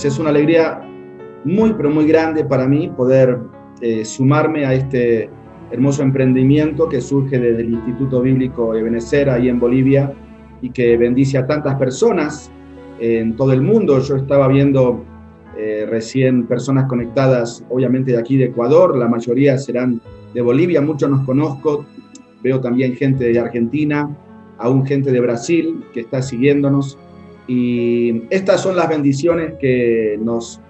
Es una alegría muy, pero muy grande para mí poder sumarme a este hermoso emprendimiento que surge desde el Instituto Bíblico Ebenezer, ahí en Bolivia, y que bendice a tantas personas en todo el mundo. Yo estaba viendo recién personas conectadas, obviamente de aquí de Ecuador, la mayoría serán de Bolivia, muchos nos conozco, veo también gente de Argentina, aún gente de Brasil que está siguiéndonos. Y estas son las bendiciones que nos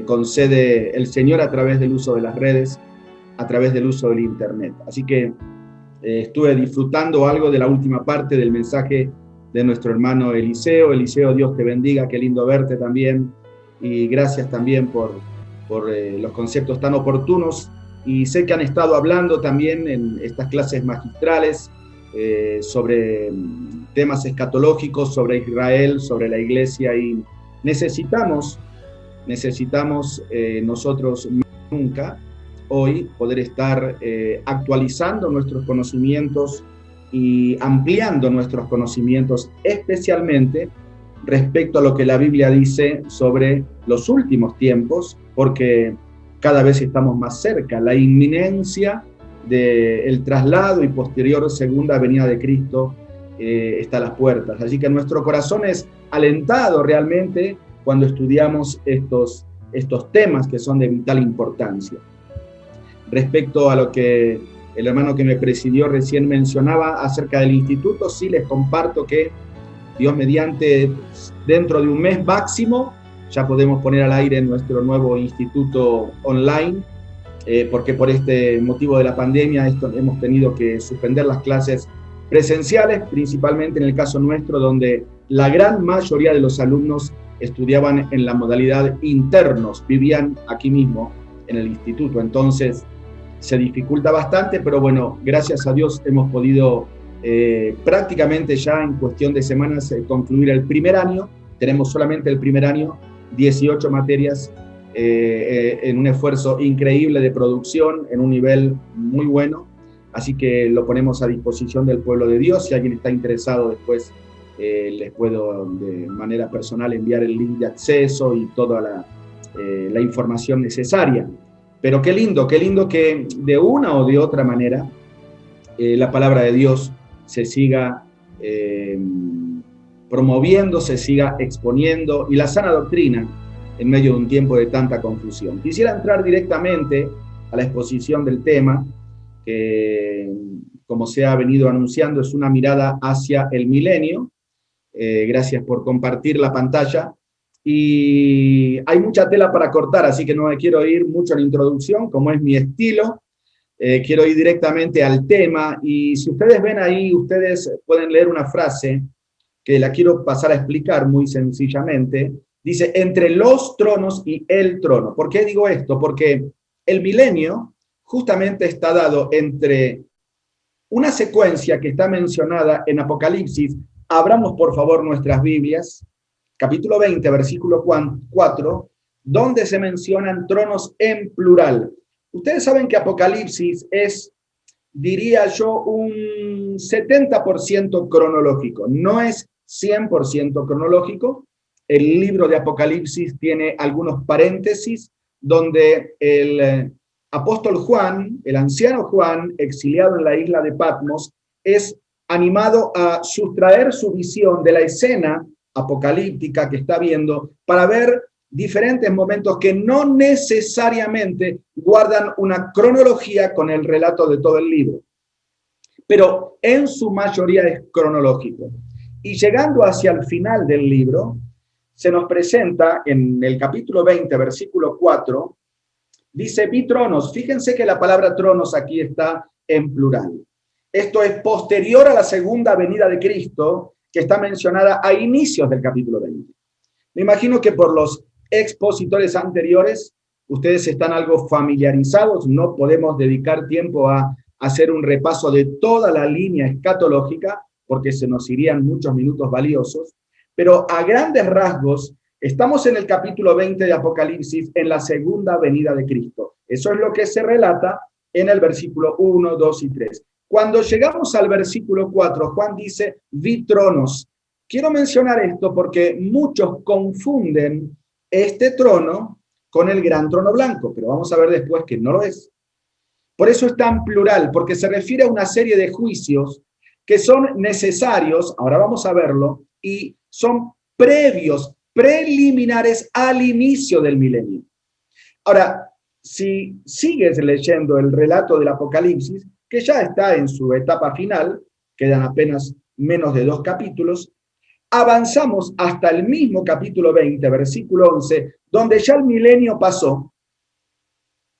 concede el Señor a través del uso de las redes, a través del uso del Internet. Así que estuve disfrutando algo de la última parte del mensaje de nuestro hermano Eliseo. Eliseo, Dios te bendiga, qué lindo verte también. Y gracias también por los conceptos tan oportunos. Y sé que han estado hablando también en estas clases magistrales sobre temas escatológicos, sobre Israel, sobre la iglesia, y necesitamos nosotros más que nunca hoy poder estar actualizando nuestros conocimientos y ampliando nuestros conocimientos, especialmente respecto a lo que la Biblia dice sobre los últimos tiempos, porque cada vez estamos más cerca. La inminencia del traslado y posterior segunda venida de Cristo está a las puertas. Así que nuestro corazón es alentado realmente cuando estudiamos estos temas que son de vital importancia. Respecto a lo que el hermano que me presidió recién mencionaba acerca del instituto, sí les comparto que Dios mediante, dentro de un mes máximo, ya podemos poner al aire nuestro nuevo instituto online, porque por este motivo de la pandemia hemos tenido que suspender las clases presenciales, principalmente en el caso nuestro, donde la gran mayoría de los alumnos estudiaban en la modalidad internos, vivían aquí mismo en el instituto. Entonces se dificulta bastante, pero bueno, gracias a Dios hemos podido prácticamente ya en cuestión de semanas concluir el primer año. Tenemos solamente el primer año, 18 materias, en un esfuerzo increíble de producción, en un nivel muy bueno. Así que lo ponemos a disposición del pueblo de Dios. Si alguien está interesado, después les puedo de manera personal enviar el link de acceso y toda la información necesaria. Pero qué lindo que de una o de otra manera la palabra de Dios se siga promoviendo, se siga exponiendo, y la sana doctrina en medio de un tiempo de tanta confusión. Quisiera entrar directamente a la exposición del tema, que, como se ha venido anunciando, es una mirada hacia el milenio. Gracias por compartir la pantalla. Y hay mucha tela para cortar, así que no me quiero ir mucho en la introducción, como es mi estilo. Quiero ir directamente al tema, y si ustedes ven ahí, ustedes pueden leer una frase que la quiero pasar a explicar muy sencillamente. Dice, entre los tronos y el trono. ¿Por qué digo esto? Porque el milenio justamente está dado entre una secuencia que está mencionada en Apocalipsis. Abramos por favor nuestras Biblias, capítulo 20, versículo 4, donde se mencionan tronos en plural. Ustedes saben que Apocalipsis es, diría yo, un 70% cronológico, no es 100% cronológico. El libro de Apocalipsis tiene algunos paréntesis donde el apóstol Juan, el anciano Juan, exiliado en la isla de Patmos, es animado a sustraer su visión de la escena apocalíptica que está viendo para ver diferentes momentos que no necesariamente guardan una cronología con el relato de todo el libro, pero en su mayoría es cronológico. Y llegando hacia el final del libro, se nos presenta en el capítulo 20, versículo 4, dice, vi tronos. Fíjense que la palabra tronos aquí está en plural. Esto es posterior a la segunda venida de Cristo, que está mencionada a inicios del capítulo 20. Me imagino que por los expositores anteriores, ustedes están algo familiarizados. No podemos dedicar tiempo a hacer un repaso de toda la línea escatológica, porque se nos irían muchos minutos valiosos, pero a grandes rasgos, estamos en el capítulo 20 de Apocalipsis, en la segunda venida de Cristo. Eso es lo que se relata en el versículo 1, 2 y 3. Cuando llegamos al versículo 4, Juan dice, vi tronos. Quiero mencionar esto porque muchos confunden este trono con el gran trono blanco, pero vamos a ver después que no lo es. Por eso es tan plural, porque se refiere a una serie de juicios que son necesarios, ahora vamos a verlo, y son previos, preliminares al inicio del milenio. Ahora, si sigues leyendo el relato del Apocalipsis, que ya está en su etapa final, quedan apenas menos de 2 capítulos, avanzamos hasta el mismo capítulo 20, versículo 11, donde ya el milenio pasó.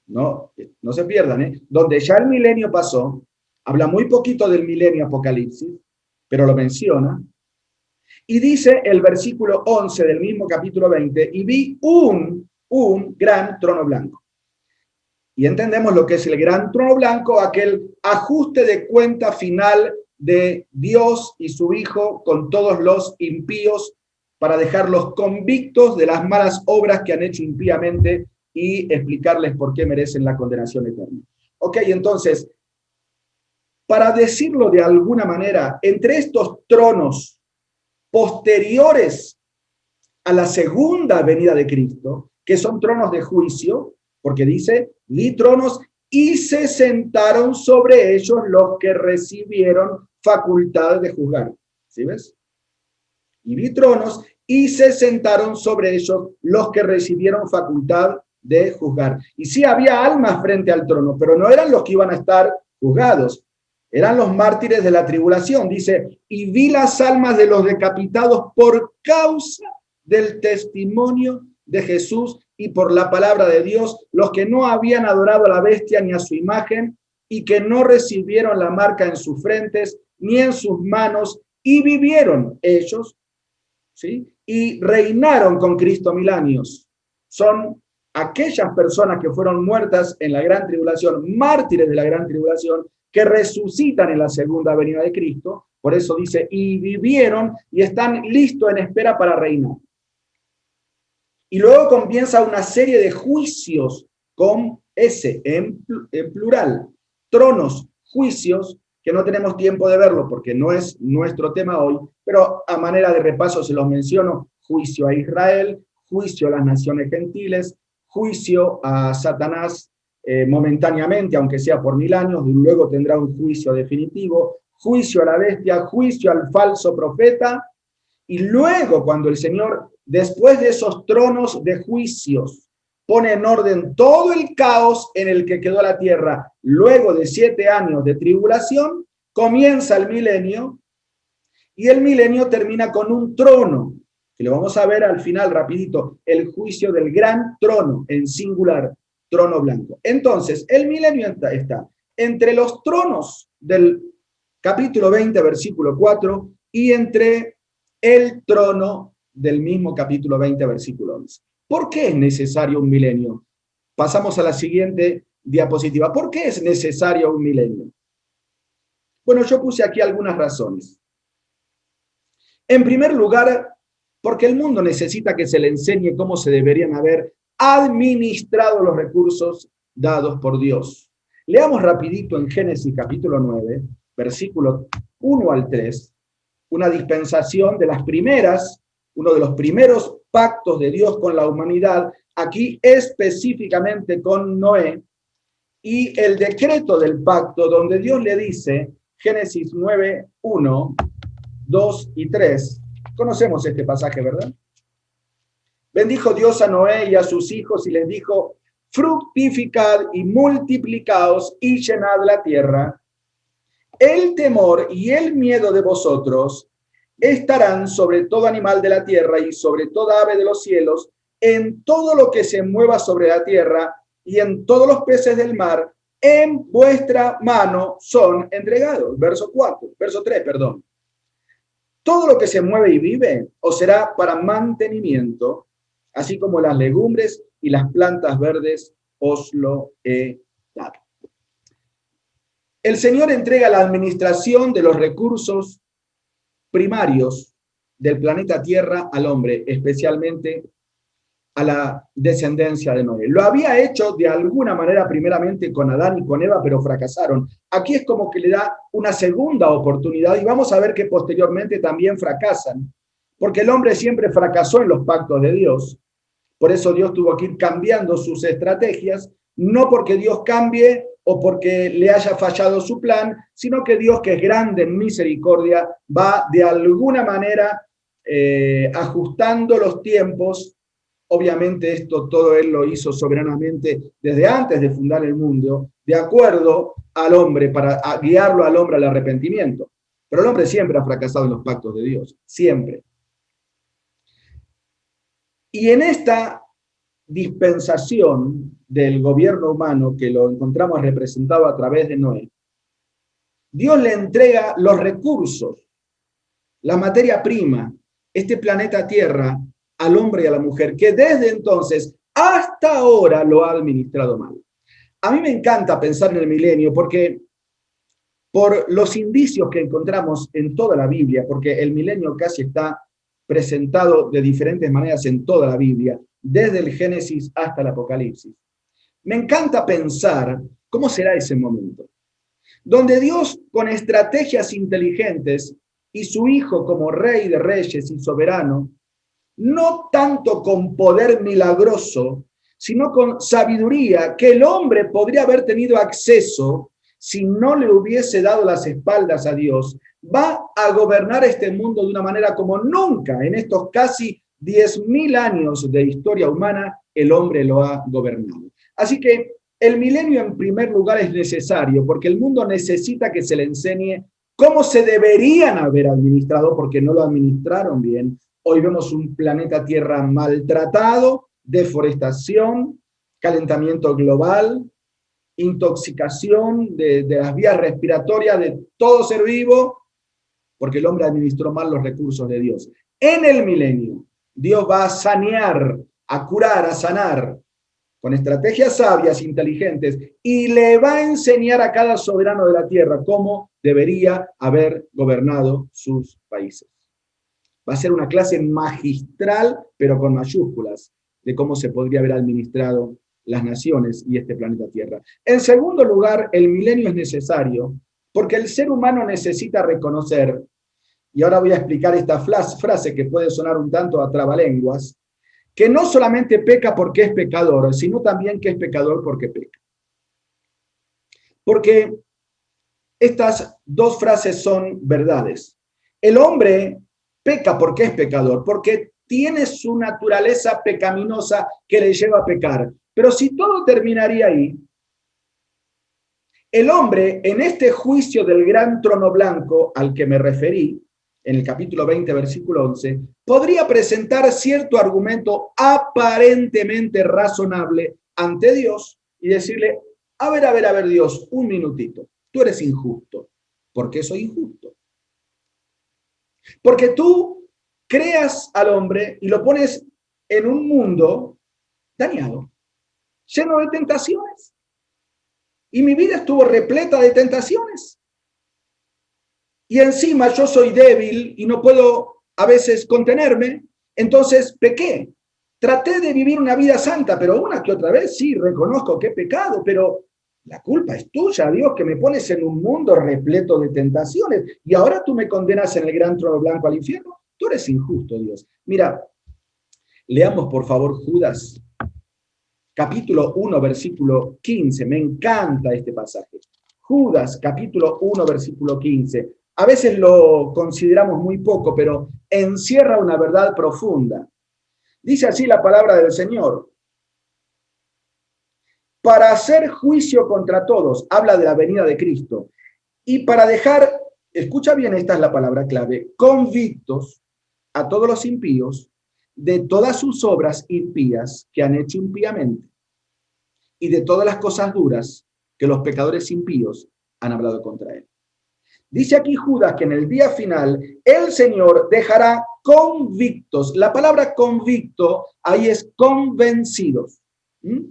No se pierdan, donde ya el milenio pasó, habla muy poquito del milenio Apocalipsis, pero lo menciona, y dice el versículo 11 del mismo capítulo 20, y vi un gran trono blanco. Y entendemos lo que es el gran trono blanco, aquel ajuste de cuenta final de Dios y su Hijo con todos los impíos para dejarlos convictos de las malas obras que han hecho impíamente y explicarles por qué merecen la condenación eterna. Ok, entonces, para decirlo de alguna manera, entre estos tronos posteriores a la segunda venida de Cristo, que son tronos de juicio, porque dice, vi tronos y se sentaron sobre ellos los que recibieron facultad de juzgar. ¿Sí ves? Y vi tronos y se sentaron sobre ellos los que recibieron facultad de juzgar. Y sí había almas frente al trono, pero no eran los que iban a estar juzgados. Eran los mártires de la tribulación. Dice, y vi las almas de los decapitados por causa del testimonio de Jesús y por la palabra de Dios, los que no habían adorado a la bestia ni a su imagen y que no recibieron la marca en sus frentes ni en sus manos y vivieron ellos, ¿sí? Y reinaron con Cristo 1000 años. Son aquellas personas que fueron muertas en la gran tribulación, mártires de la gran tribulación, que resucitan en la segunda venida de Cristo. Por eso dice, y vivieron y están listos en espera para reinar. Y luego comienza una serie de juicios con S, en plural, tronos, juicios, que no tenemos tiempo de verlo porque no es nuestro tema hoy, pero a manera de repaso se los menciono: juicio a Israel, juicio a las naciones gentiles, juicio a Satanás momentáneamente, aunque sea por 1000 años, y luego tendrá un juicio definitivo, juicio a la bestia, juicio al falso profeta, y luego cuando el Señor, después de esos tronos de juicios, pone en orden todo el caos en el que quedó la tierra, luego de 7 años de tribulación, comienza el milenio, y el milenio termina con un trono, que lo vamos a ver al final rapidito, el juicio del gran trono, en singular, trono blanco. Entonces, el milenio está entre los tronos del capítulo 20, versículo 4, y entre el trono del mismo capítulo 20, versículo 11. ¿Por qué es necesario un milenio? Pasamos a la siguiente diapositiva. ¿Por qué es necesario un milenio? Bueno, yo puse aquí algunas razones. En primer lugar, porque el mundo necesita que se le enseñe cómo se deberían haber administrado los recursos dados por Dios. Leamos rapidito en Génesis capítulo 9, versículos 1 al 3, una dispensación de las primeras, uno de los primeros pactos de Dios con la humanidad, aquí específicamente con Noé, y el decreto del pacto donde Dios le dice, Génesis 9, 1, 2 y 3, conocemos este pasaje, ¿verdad? Bendijo Dios a Noé y a sus hijos y les dijo, fructificad y multiplicaos y llenad la tierra. El temor y el miedo de vosotros estarán sobre todo animal de la tierra y sobre toda ave de los cielos, en todo lo que se mueva sobre la tierra y en todos los peces del mar, en vuestra mano son entregados. Verso 3, perdón. Todo lo que se mueve y vive os será para mantenimiento, así como las legumbres y las plantas verdes os lo he dado. El Señor entrega la administración de los recursos primarios del planeta Tierra al hombre, especialmente a la descendencia de Noé. Lo había hecho de alguna manera primeramente con Adán y con Eva, pero fracasaron. Aquí es como que le da una segunda oportunidad y vamos a ver que posteriormente también fracasan, porque el hombre siempre fracasó en los pactos de Dios. Por eso Dios tuvo que ir cambiando sus estrategias, no porque Dios cambie o porque le haya fallado su plan, sino que Dios, que es grande en misericordia, va de alguna manera ajustando los tiempos. Obviamente esto todo Él lo hizo soberanamente desde antes de fundar el mundo, de acuerdo al hombre, para guiarlo al hombre al arrepentimiento. Pero el hombre siempre ha fracasado en los pactos de Dios, siempre. Y en esta dispensación del gobierno humano, que lo encontramos representado a través de Noé, Dios le entrega los recursos, la materia prima, este planeta Tierra, al hombre y a la mujer, que desde entonces hasta ahora lo ha administrado mal. A mí me encanta pensar en el milenio porque por los indicios que encontramos en toda la Biblia, porque el milenio casi está presentado de diferentes maneras en toda la Biblia, desde el Génesis hasta el Apocalipsis. Me encanta pensar cómo será ese momento, donde Dios, con estrategias inteligentes, y su Hijo como Rey de Reyes y soberano, no tanto con poder milagroso, sino con sabiduría que el hombre podría haber tenido acceso si no le hubiese dado las espaldas a Dios, va a gobernar este mundo de una manera como nunca en estos casi 10.000 años de historia humana el hombre lo ha gobernado. Así que el milenio en primer lugar es necesario porque el mundo necesita que se le enseñe cómo se deberían haber administrado porque no lo administraron bien. Hoy vemos un planeta Tierra maltratado, deforestación, calentamiento global, intoxicación de las vías respiratorias de todo ser vivo, porque el hombre administró mal los recursos de Dios. En el milenio, Dios va a sanear, a curar, a sanar, con estrategias sabias, inteligentes, y le va a enseñar a cada soberano de la tierra cómo debería haber gobernado sus países. Va a ser una clase magistral, pero con mayúsculas, de cómo se podría haber administrado las naciones y este planeta Tierra. En segundo lugar, el milenio es necesario porque el ser humano necesita reconocer, y ahora voy a explicar esta frase que puede sonar un tanto a trabalenguas, que no solamente peca porque es pecador, sino también que es pecador porque peca. Porque estas dos frases son verdades. El hombre peca porque es pecador, porque tiene su naturaleza pecaminosa que le lleva a pecar. Pero si todo terminaría ahí, el hombre en este juicio del gran trono blanco al que me referí, en el capítulo 20, versículo 11, podría presentar cierto argumento aparentemente razonable ante Dios y decirle, a ver, Dios, un minutito, tú eres injusto. ¿Por qué soy injusto? Porque tú creas al hombre y lo pones en un mundo dañado, lleno de tentaciones. Y mi vida estuvo repleta de tentaciones. Y encima yo soy débil y no puedo a veces contenerme, entonces pequé. Traté de vivir una vida santa, pero una que otra vez sí reconozco que he pecado, pero la culpa es tuya, Dios, que me pones en un mundo repleto de tentaciones y ahora tú me condenas en el gran trono blanco al infierno. Tú eres injusto, Dios. Mira, leamos por favor Judas, capítulo 1, versículo 15. Me encanta este pasaje. Judas, capítulo 1, versículo 15. A veces lo consideramos muy poco, pero encierra una verdad profunda. Dice así la palabra del Señor. Para hacer juicio contra todos, habla de la venida de Cristo. Y para dejar, escucha bien, esta es la palabra clave, convictos a todos los impíos de todas sus obras impías que han hecho impíamente y de todas las cosas duras que los pecadores impíos han hablado contra él. Dice aquí Judas que en el día final el Señor dejará convictos. La palabra convicto ahí es convencidos.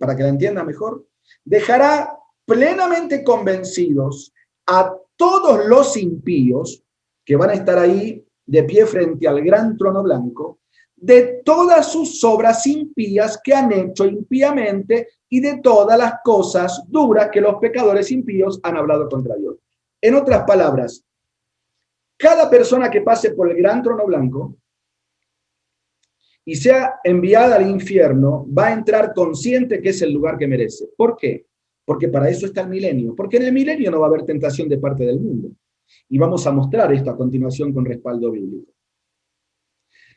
Para que la entienda mejor. Dejará plenamente convencidos a todos los impíos que van a estar ahí de pie frente al gran trono blanco, de todas sus obras impías que han hecho impíamente y de todas las cosas duras que los pecadores impíos han hablado contra Dios. En otras palabras, cada persona que pase por el gran trono blanco y sea enviada al infierno, va a entrar consciente que es el lugar que merece. ¿Por qué? Porque para eso está el milenio. Porque en el milenio no va a haber tentación de parte del mundo. Y vamos a mostrar esto a continuación con respaldo bíblico.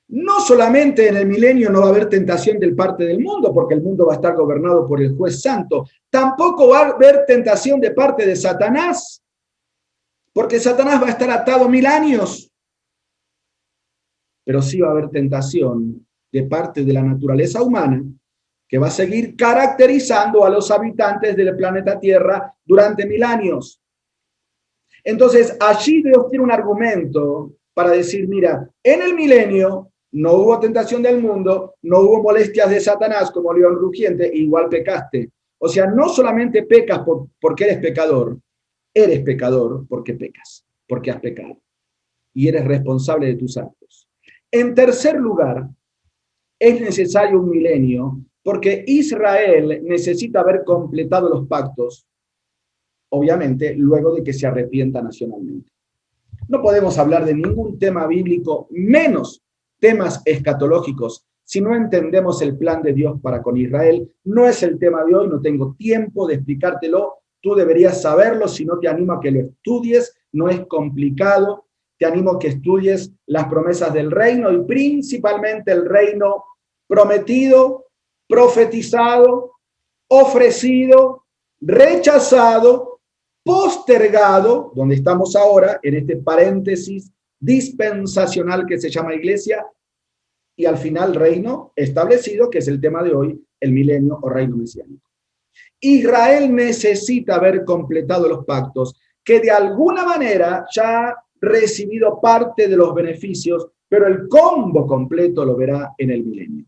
No solamente en el milenio no va a haber tentación de parte del mundo, porque el mundo va a estar gobernado por el juez santo. Tampoco va a haber tentación de parte de Satanás, porque Satanás va a estar atado 1000 años. Pero sí va a haber tentación de parte de la naturaleza humana, que va a seguir caracterizando a los habitantes del planeta Tierra durante 1000 años. Entonces, allí Dios tiene un argumento para decir, mira, en el milenio no hubo tentación del mundo, no hubo molestias de Satanás como león rugiente, igual pecaste. O sea, no solamente pecas porque eres pecador porque pecas, porque has pecado. Y eres responsable de tus actos. En tercer lugar, es necesario un milenio porque Israel necesita haber completado los pactos, obviamente, luego de que se arrepienta nacionalmente. No podemos hablar de ningún tema bíblico, menos temas escatológicos, si no entendemos el plan de Dios para con Israel. No es el tema de hoy, no tengo tiempo de explicártelo. Tú deberías saberlo, si no te animo a que lo estudies, no es complicado. Te animo a que estudies las promesas del reino y principalmente el reino prometido, profetizado, ofrecido, rechazado, postergado, donde estamos ahora, en este paréntesis dispensacional que se llama iglesia, y al final reino establecido, que es el tema de hoy, el milenio o reino mesiánico. Israel necesita haber completado los pactos, que de alguna manera ya ha recibido parte de los beneficios, pero el combo completo lo verá en el milenio.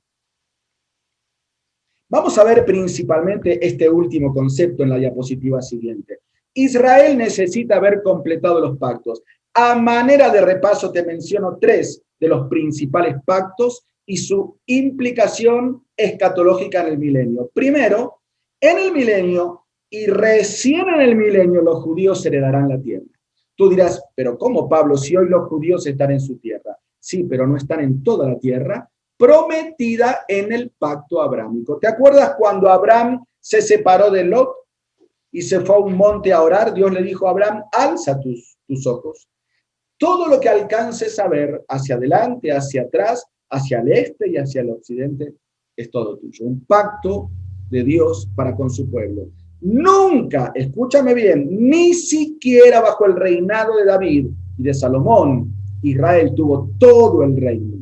Vamos a ver principalmente este último concepto en la diapositiva siguiente. Israel necesita haber completado los pactos. A manera de repaso te menciono 3 de los principales pactos y su implicación escatológica en el milenio. Primero, en el milenio y recién en el milenio los judíos heredarán la tierra. Tú dirás, pero ¿cómo, Pablo, si hoy los judíos están en su tierra? Sí, pero no están en toda la tierra prometida en el pacto abrámico. ¿Te acuerdas cuando Abraham se separó de Lot y se fue a un monte a orar? Dios le dijo a Abraham, alza tus ojos. Todo lo que alcances a ver hacia adelante, hacia atrás, hacia el este y hacia el occidente, es todo tuyo. Un pacto de Dios para con su pueblo. Nunca, escúchame bien, ni siquiera bajo el reinado de David y de Salomón, Israel tuvo todo el reino.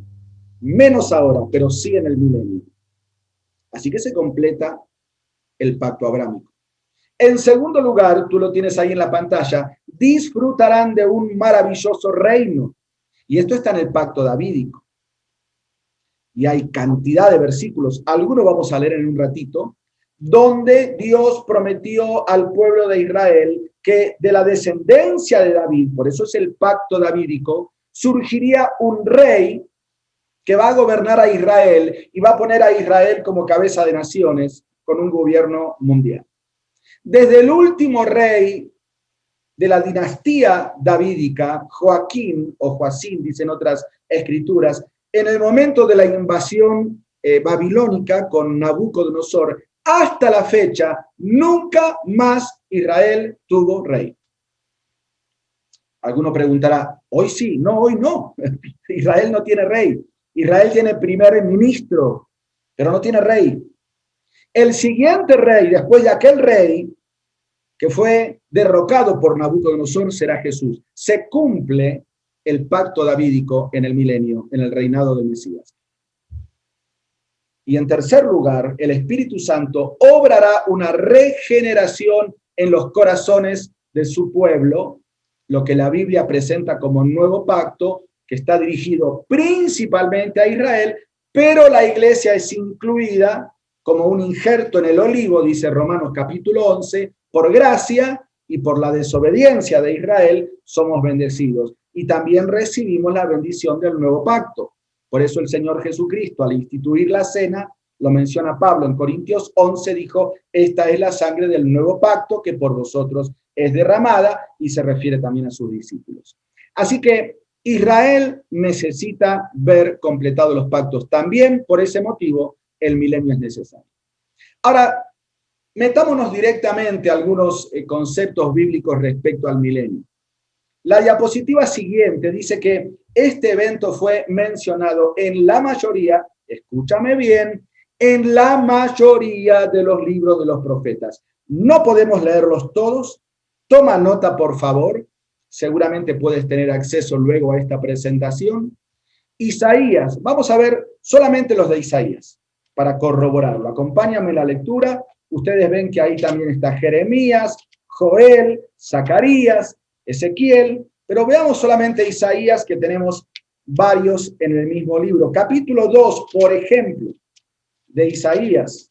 Menos ahora, pero sí en el milenio. Así que se completa el pacto abrámico. En segundo lugar, tú lo tienes ahí en la pantalla, disfrutarán de un maravilloso reino. Y esto está en el pacto davídico. Y hay cantidad de versículos, algunos vamos a leer en un ratito, donde Dios prometió al pueblo de Israel que de la descendencia de David, por eso es el pacto davídico, surgiría un rey que va a gobernar a Israel y va a poner a Israel como cabeza de naciones con un gobierno mundial. Desde el último rey de la dinastía davídica, Joaquín o Joacín, dicen otras escrituras, en el momento de la invasión babilónica con Nabucodonosor, hasta la fecha, nunca más Israel tuvo rey. Alguno preguntará, hoy sí, no, hoy no. Israel no tiene rey. Israel tiene primer ministro, pero no tiene rey. El siguiente rey, después de aquel rey, que fue derrocado por Nabucodonosor, será Jesús. Se cumple el pacto davídico en el milenio, en el reinado del Mesías. Y en tercer lugar, el Espíritu Santo obrará una regeneración en los corazones de su pueblo, lo que la Biblia presenta como un nuevo pacto, que está dirigido principalmente a Israel, pero la iglesia es incluida como un injerto en el olivo, dice Romanos capítulo 11, por gracia y por la desobediencia de Israel somos bendecidos. Y también recibimos la bendición del nuevo pacto. Por eso el Señor Jesucristo, al instituir la cena, lo menciona Pablo en Corintios 11, dijo, esta es la sangre del nuevo pacto que por vosotros es derramada, y se refiere también a sus discípulos. Así que Israel necesita ver completados los pactos. También por ese motivo el milenio es necesario. Ahora, metámonos directamente a algunos conceptos bíblicos respecto al milenio. La diapositiva siguiente dice que este evento fue mencionado en la mayoría, escúchame bien, en la mayoría de los libros de los profetas. No podemos leerlos todos. Toma nota, por favor. Seguramente puedes tener acceso luego a esta presentación. Isaías, vamos a ver solamente los de Isaías para corroborarlo. Acompáñame en la lectura. Ustedes ven que ahí también está Jeremías, Joel, Zacarías, Ezequiel, pero veamos solamente Isaías, que tenemos varios en el mismo libro. Capítulo 2, por ejemplo, de Isaías.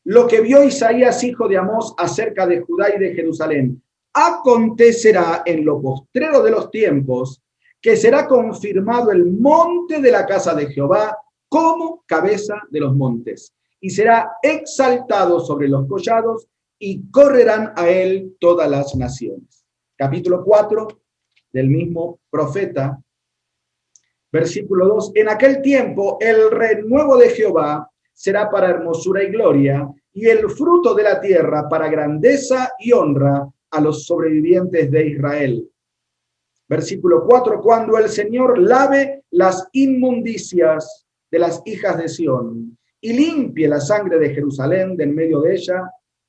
Lo que vio Isaías, hijo de Amós, acerca de Judá y de Jerusalén. Acontecerá en lo postrero de los tiempos que será confirmado el monte de la casa de Jehová como cabeza de los montes, y será exaltado sobre los collados, y correrán a él todas las naciones. Capítulo 4 del mismo profeta, versículo 2. En aquel tiempo el renuevo de Jehová será para hermosura y gloria, y el fruto de la tierra para grandeza y honra a los sobrevivientes de Israel. Versículo 4. Cuando el Señor lave las inmundicias de las hijas de Sión y limpie la sangre de Jerusalén de en medio de ella,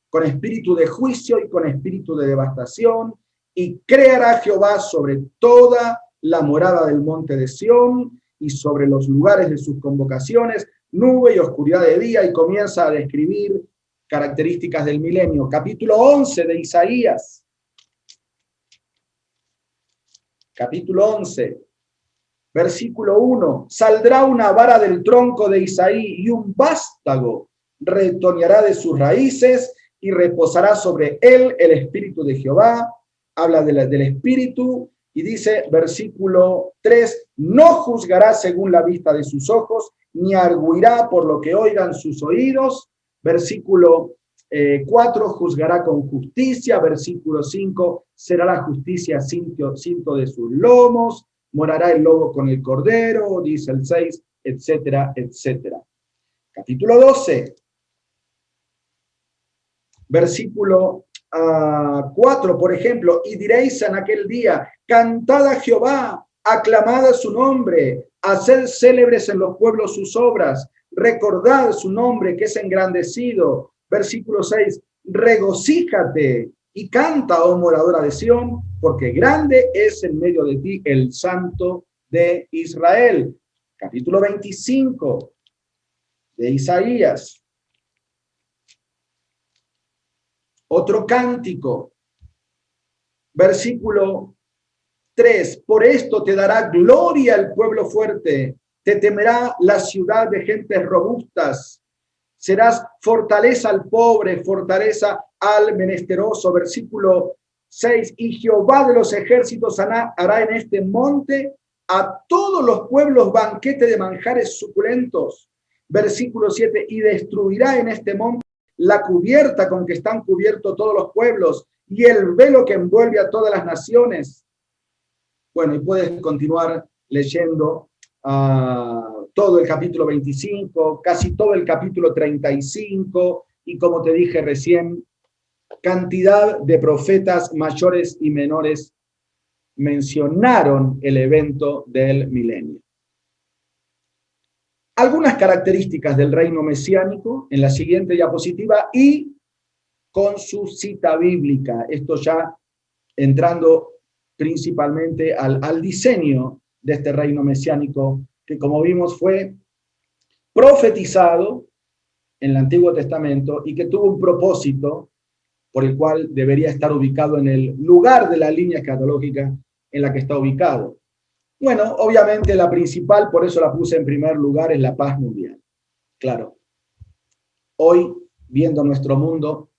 con espíritu de juicio y con espíritu de devastación, y creará Jehová sobre toda la morada del monte de Sión y sobre los lugares de sus convocaciones, nube y oscuridad de día, y comienza a describir características del milenio. Capítulo 11 de Isaías. Capítulo 11, versículo 1. Saldrá una vara del tronco de Isaí, y un vástago retoñará de sus raíces, y reposará sobre él el espíritu de Jehová. Habla del espíritu, y dice, versículo 3, no juzgará según la vista de sus ojos, ni arguirá por lo que oigan sus oídos. Versículo 4, juzgará con justicia. Versículo 5, será la justicia cinto de sus lomos, morará el lobo con el cordero, dice el 6, etcétera, etcétera. Capítulo 12, versículo 4, por ejemplo, y diréis en aquel día, cantad a Jehová, aclamad a su nombre, haced célebres en los pueblos sus obras, recordad su nombre que es engrandecido. Versículo 6, regocíjate y canta, oh moradora de Sión, porque grande es en medio de ti el Santo de Israel. Capítulo 25 de Isaías. Otro cántico, versículo 3, por esto te dará gloria el pueblo fuerte, te temerá la ciudad de gentes robustas, serás fortaleza al pobre, fortaleza al menesteroso. Versículo 6, y Jehová de los ejércitos hará en este monte a todos los pueblos banquete de manjares suculentos. Versículo 7, y destruirá en este monte la cubierta con que están cubiertos todos los pueblos, y el velo que envuelve a todas las naciones. Bueno, y puedes continuar leyendo todo el capítulo 25, casi todo el capítulo 35, y como te dije recién, cantidad de profetas mayores y menores mencionaron el evento del milenio. Algunas características del reino mesiánico en la siguiente diapositiva y con su cita bíblica. Esto ya entrando principalmente al diseño de este reino mesiánico que, como vimos, fue profetizado en el Antiguo Testamento y que tuvo un propósito por el cual debería estar ubicado en el lugar de la línea escatológica en la que está ubicado. Bueno, obviamente la principal, por eso la puse en primer lugar, es la paz mundial. Claro, hoy, viendo nuestro mundo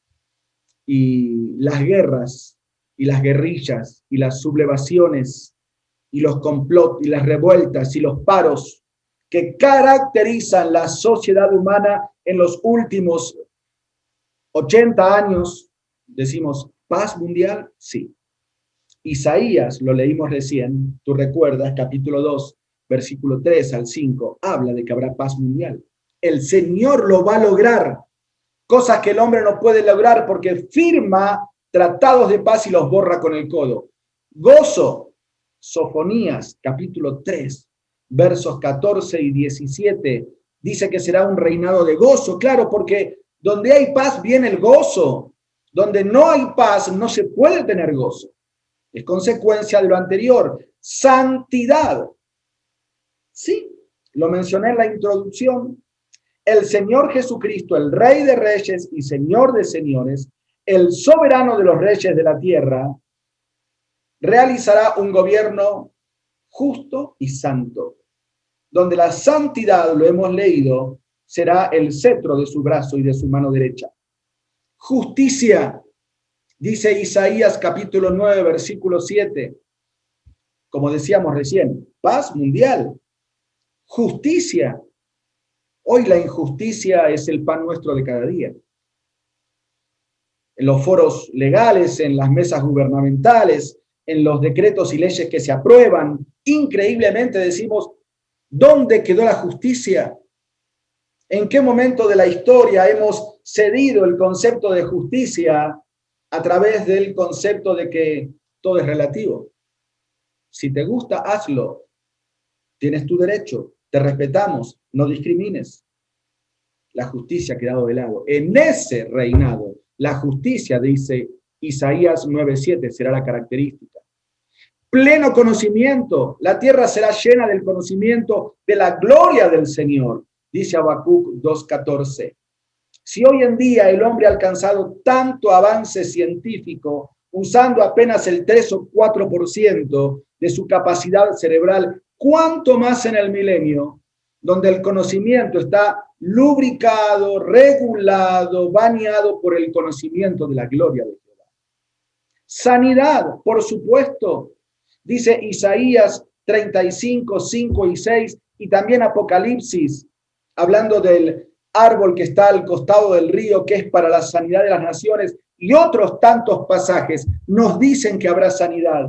y las guerras y las guerrillas y las sublevaciones y los complots y las revueltas y los paros que caracterizan la sociedad humana en los últimos 80 años, decimos, ¿paz mundial? Sí. Isaías, lo leímos recién, tú recuerdas, capítulo 2, versículo 3 al 5, habla de que habrá paz mundial. El Señor lo va a lograr, cosas que el hombre no puede lograr porque firma tratados de paz y los borra con el codo. Gozo, Sofonías, capítulo 3, versos 14 y 17, dice que será un reinado de gozo, claro, porque donde hay paz viene el gozo, donde no hay paz no se puede tener gozo. Es consecuencia de lo anterior. Santidad. Sí, lo mencioné en la introducción. El Señor Jesucristo, el Rey de Reyes y Señor de Señores, el soberano de los reyes de la tierra, realizará un gobierno justo y santo, donde la santidad, lo hemos leído, será el cetro de su brazo y de su mano derecha. Justicia. Dice Isaías capítulo 9, versículo 7, como decíamos recién, paz mundial, justicia. Hoy la injusticia es el pan nuestro de cada día. En los foros legales, en las mesas gubernamentales, en los decretos y leyes que se aprueban, increíblemente decimos, ¿dónde quedó la justicia? ¿En qué momento de la historia hemos cedido el concepto de justicia a través del concepto de que todo es relativo? Si te gusta, hazlo. Tienes tu derecho, te respetamos, no discrimines. La justicia ha quedado de lado. En ese reinado, la justicia, dice Isaías 9:7, será la característica. Pleno conocimiento, la tierra será llena del conocimiento de la gloria del Señor, dice Habacuc 2:14. Si hoy en día el hombre ha alcanzado tanto avance científico, usando apenas el 3 o 4% de su capacidad cerebral, ¿cuánto más en el milenio, donde el conocimiento está lubricado, regulado, bañado por el conocimiento de la gloria de Jehová? Sanidad, por supuesto, dice Isaías 35, 5 y 6, y también Apocalipsis, hablando del árbol que está al costado del río, que es para la sanidad de las naciones, y otros tantos pasajes nos dicen que habrá sanidad.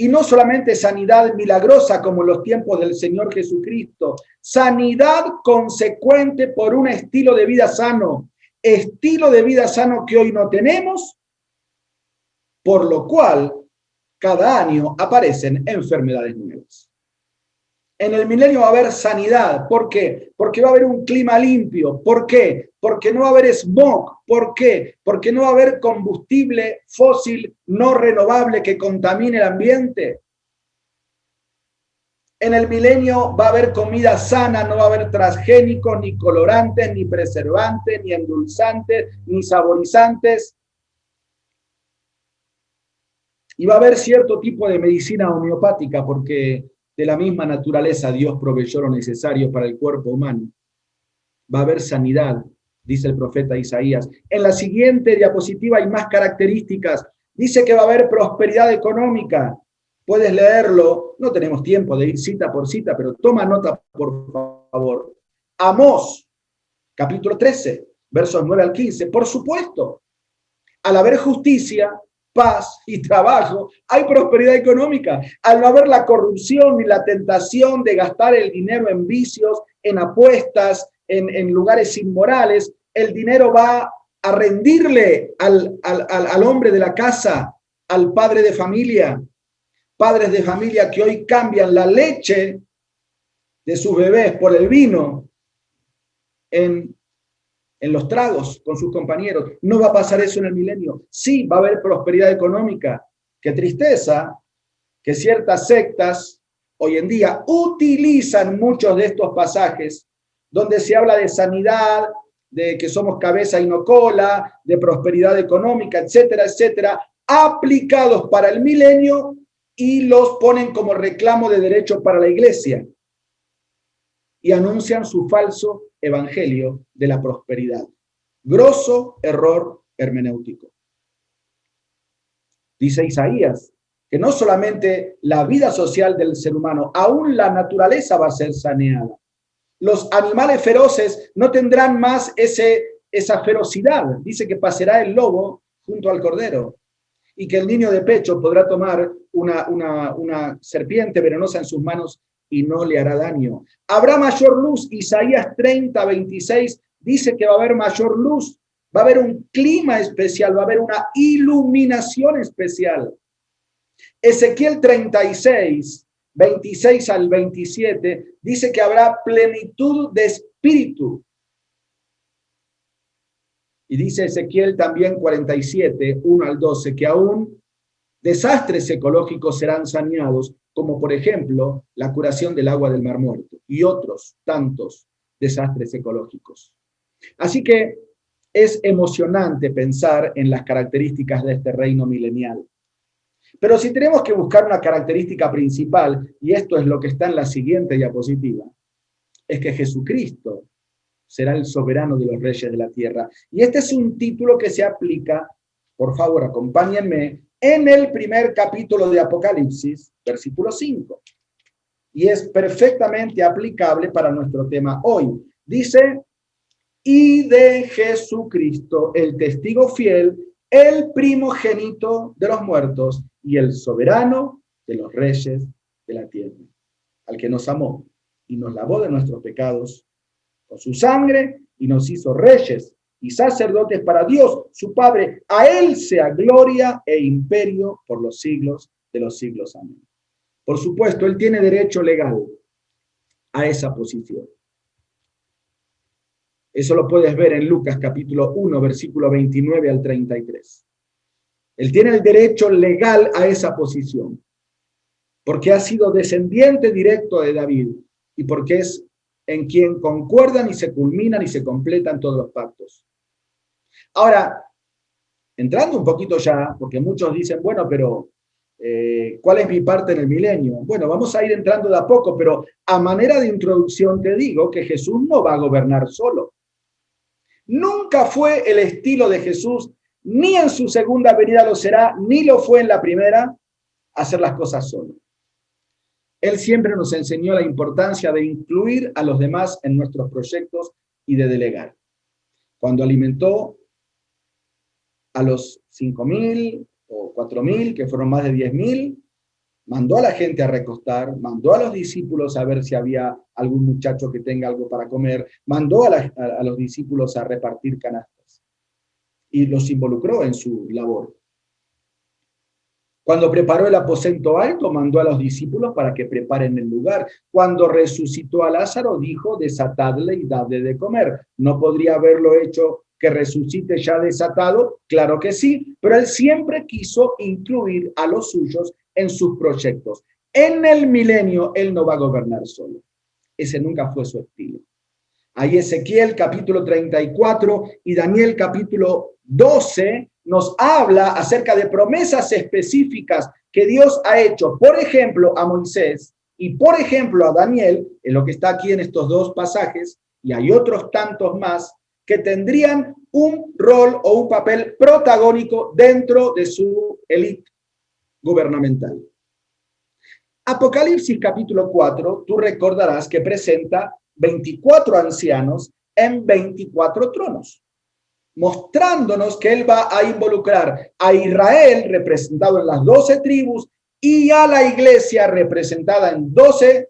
Y no solamente sanidad milagrosa como en los tiempos del Señor Jesucristo, sanidad consecuente por un estilo de vida sano que hoy no tenemos, por lo cual cada año aparecen enfermedades nuevas. En el milenio va a haber sanidad. ¿Por qué? Porque va a haber un clima limpio. ¿Por qué? Porque no va a haber smog. ¿Por qué? Porque no va a haber combustible fósil no renovable que contamine el ambiente. En el milenio va a haber comida sana, no va a haber transgénicos, ni colorantes, ni preservantes, ni endulzantes, ni saborizantes. Y va a haber cierto tipo de medicina homeopática, porque de la misma naturaleza Dios proveyó lo necesario para el cuerpo humano. Va a haber sanidad, dice el profeta Isaías. En la siguiente diapositiva hay más características. Dice que va a haber prosperidad económica. Puedes leerlo, no tenemos tiempo de ir cita por cita, pero toma nota, por favor. Amós, capítulo 13, versos 9 al 15. Por supuesto, al haber justicia, paz y trabajo, hay prosperidad económica. Al no haber la corrupción ni la tentación de gastar el dinero en vicios, en apuestas, en lugares inmorales, el dinero va a rendirle al hombre de la casa, al padre de familia. Padres de familia que hoy cambian la leche de sus bebés por el vino en los tragos con sus compañeros. No va a pasar eso en el milenio. Sí, va a haber prosperidad económica. Qué tristeza que ciertas sectas hoy en día utilizan muchos de estos pasajes donde se habla de sanidad, de que somos cabeza y no cola, de prosperidad económica, etcétera, etcétera, aplicados para el milenio y los ponen como reclamo de derecho para la iglesia y anuncian su falso evangelio de la prosperidad. Grosso error hermenéutico. Dice Isaías que no solamente la vida social del ser humano, aún la naturaleza va a ser saneada. Los animales feroces no tendrán más esa ferocidad. Dice que pasará el lobo junto al cordero. y que el niño de pecho podrá tomar una serpiente venenosa en sus manos y no le hará daño. Habrá mayor luz. Isaías 30:26 dice que va a haber mayor luz, va a haber un clima especial, va a haber una iluminación especial. Ezequiel 36:26 al 27 dice que habrá plenitud de espíritu. Y dice Ezequiel también 47:1 al 12, que aún desastres ecológicos serán saneados, como por ejemplo la curación del agua del Mar Muerto y otros tantos desastres ecológicos. Así que es emocionante pensar en las características de este reino milenial. Pero si tenemos que buscar una característica principal, y esto es lo que está en la siguiente diapositiva, es que Jesucristo será el soberano de los reyes de la tierra. Y este es un título que se aplica, por favor, acompáñenme, en el primer capítulo de Apocalipsis, versículo 5. Y es perfectamente aplicable para nuestro tema hoy. Dice, y de Jesucristo, el testigo fiel, el primogénito de los muertos y el soberano de los reyes de la tierra, al que nos amó y nos lavó de nuestros pecados con su sangre y nos hizo reyes y sacerdotes para Dios, su Padre. A él sea gloria e imperio por los siglos de los siglos. Amén. Por supuesto, él tiene derecho legal a esa posición. Eso lo puedes ver en Lucas capítulo 1, versículo 29 al 33. Él tiene el derecho legal a esa posición, porque ha sido descendiente directo de David y porque es en quien concuerdan y se culminan y se completan todos los pactos. Ahora, entrando un poquito ya, porque muchos dicen, bueno, pero ¿cuál es mi parte en el milenio? Bueno, vamos a ir entrando de a poco, pero a manera de introducción te digo que Jesús no va a gobernar solo. Nunca fue el estilo de Jesús, ni en su segunda venida lo será, ni lo fue en la primera, hacer las cosas solo. Él siempre nos enseñó la importancia de incluir a los demás en nuestros proyectos y de delegar. Cuando alimentó a los 5.000 o 4.000, que fueron más de 10.000, mandó a la gente a recostar, mandó a los discípulos a ver si había algún muchacho que tenga algo para comer, mandó a los discípulos a repartir canastas y los involucró en su labor. Cuando preparó el aposento alto, mandó a los discípulos para que preparen el lugar. Cuando resucitó a Lázaro, dijo, desatadle y dadle de comer. ¿No podría haberlo hecho que resucite ya desatado? Claro que sí, pero él siempre quiso incluir a los suyos en sus proyectos. En el milenio, él no va a gobernar solo. Ese nunca fue su estilo. Hay Ezequiel capítulo 34 y Daniel capítulo 12 nos habla acerca de promesas específicas que Dios ha hecho, por ejemplo, a Moisés y por ejemplo a Daniel, en lo que está aquí en estos dos pasajes, y hay otros tantos más, que tendrían un rol o un papel protagónico dentro de su élite gubernamental. Apocalipsis capítulo 4, tú recordarás que presenta 24 ancianos en 24 tronos, mostrándonos que él va a involucrar a Israel, representado en las 12 tribus, y a la iglesia, representada en 12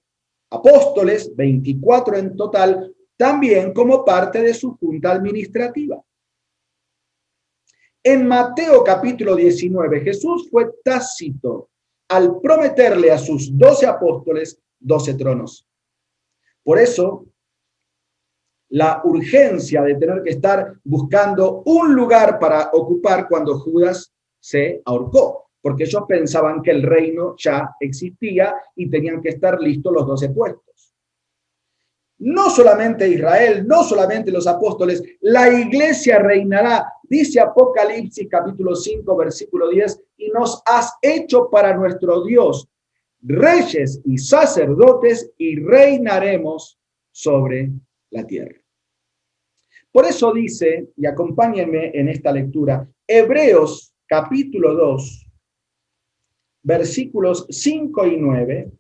apóstoles, 24 en total, también como parte de su junta administrativa. En Mateo capítulo 19, Jesús fue tácito al prometerle a sus 12 apóstoles 12 tronos. Por eso, la urgencia de tener que estar buscando un lugar para ocupar cuando Judas se ahorcó, porque ellos pensaban que el reino ya existía y tenían que estar listos los 12 puestos. No solamente Israel, no solamente los apóstoles, la iglesia reinará, dice Apocalipsis capítulo 5, versículo 10, y nos has hecho para nuestro Dios reyes y sacerdotes y reinaremos sobre la tierra. Por eso dice, y acompáñenme en esta lectura, Hebreos capítulo 2, versículos 5 y 9,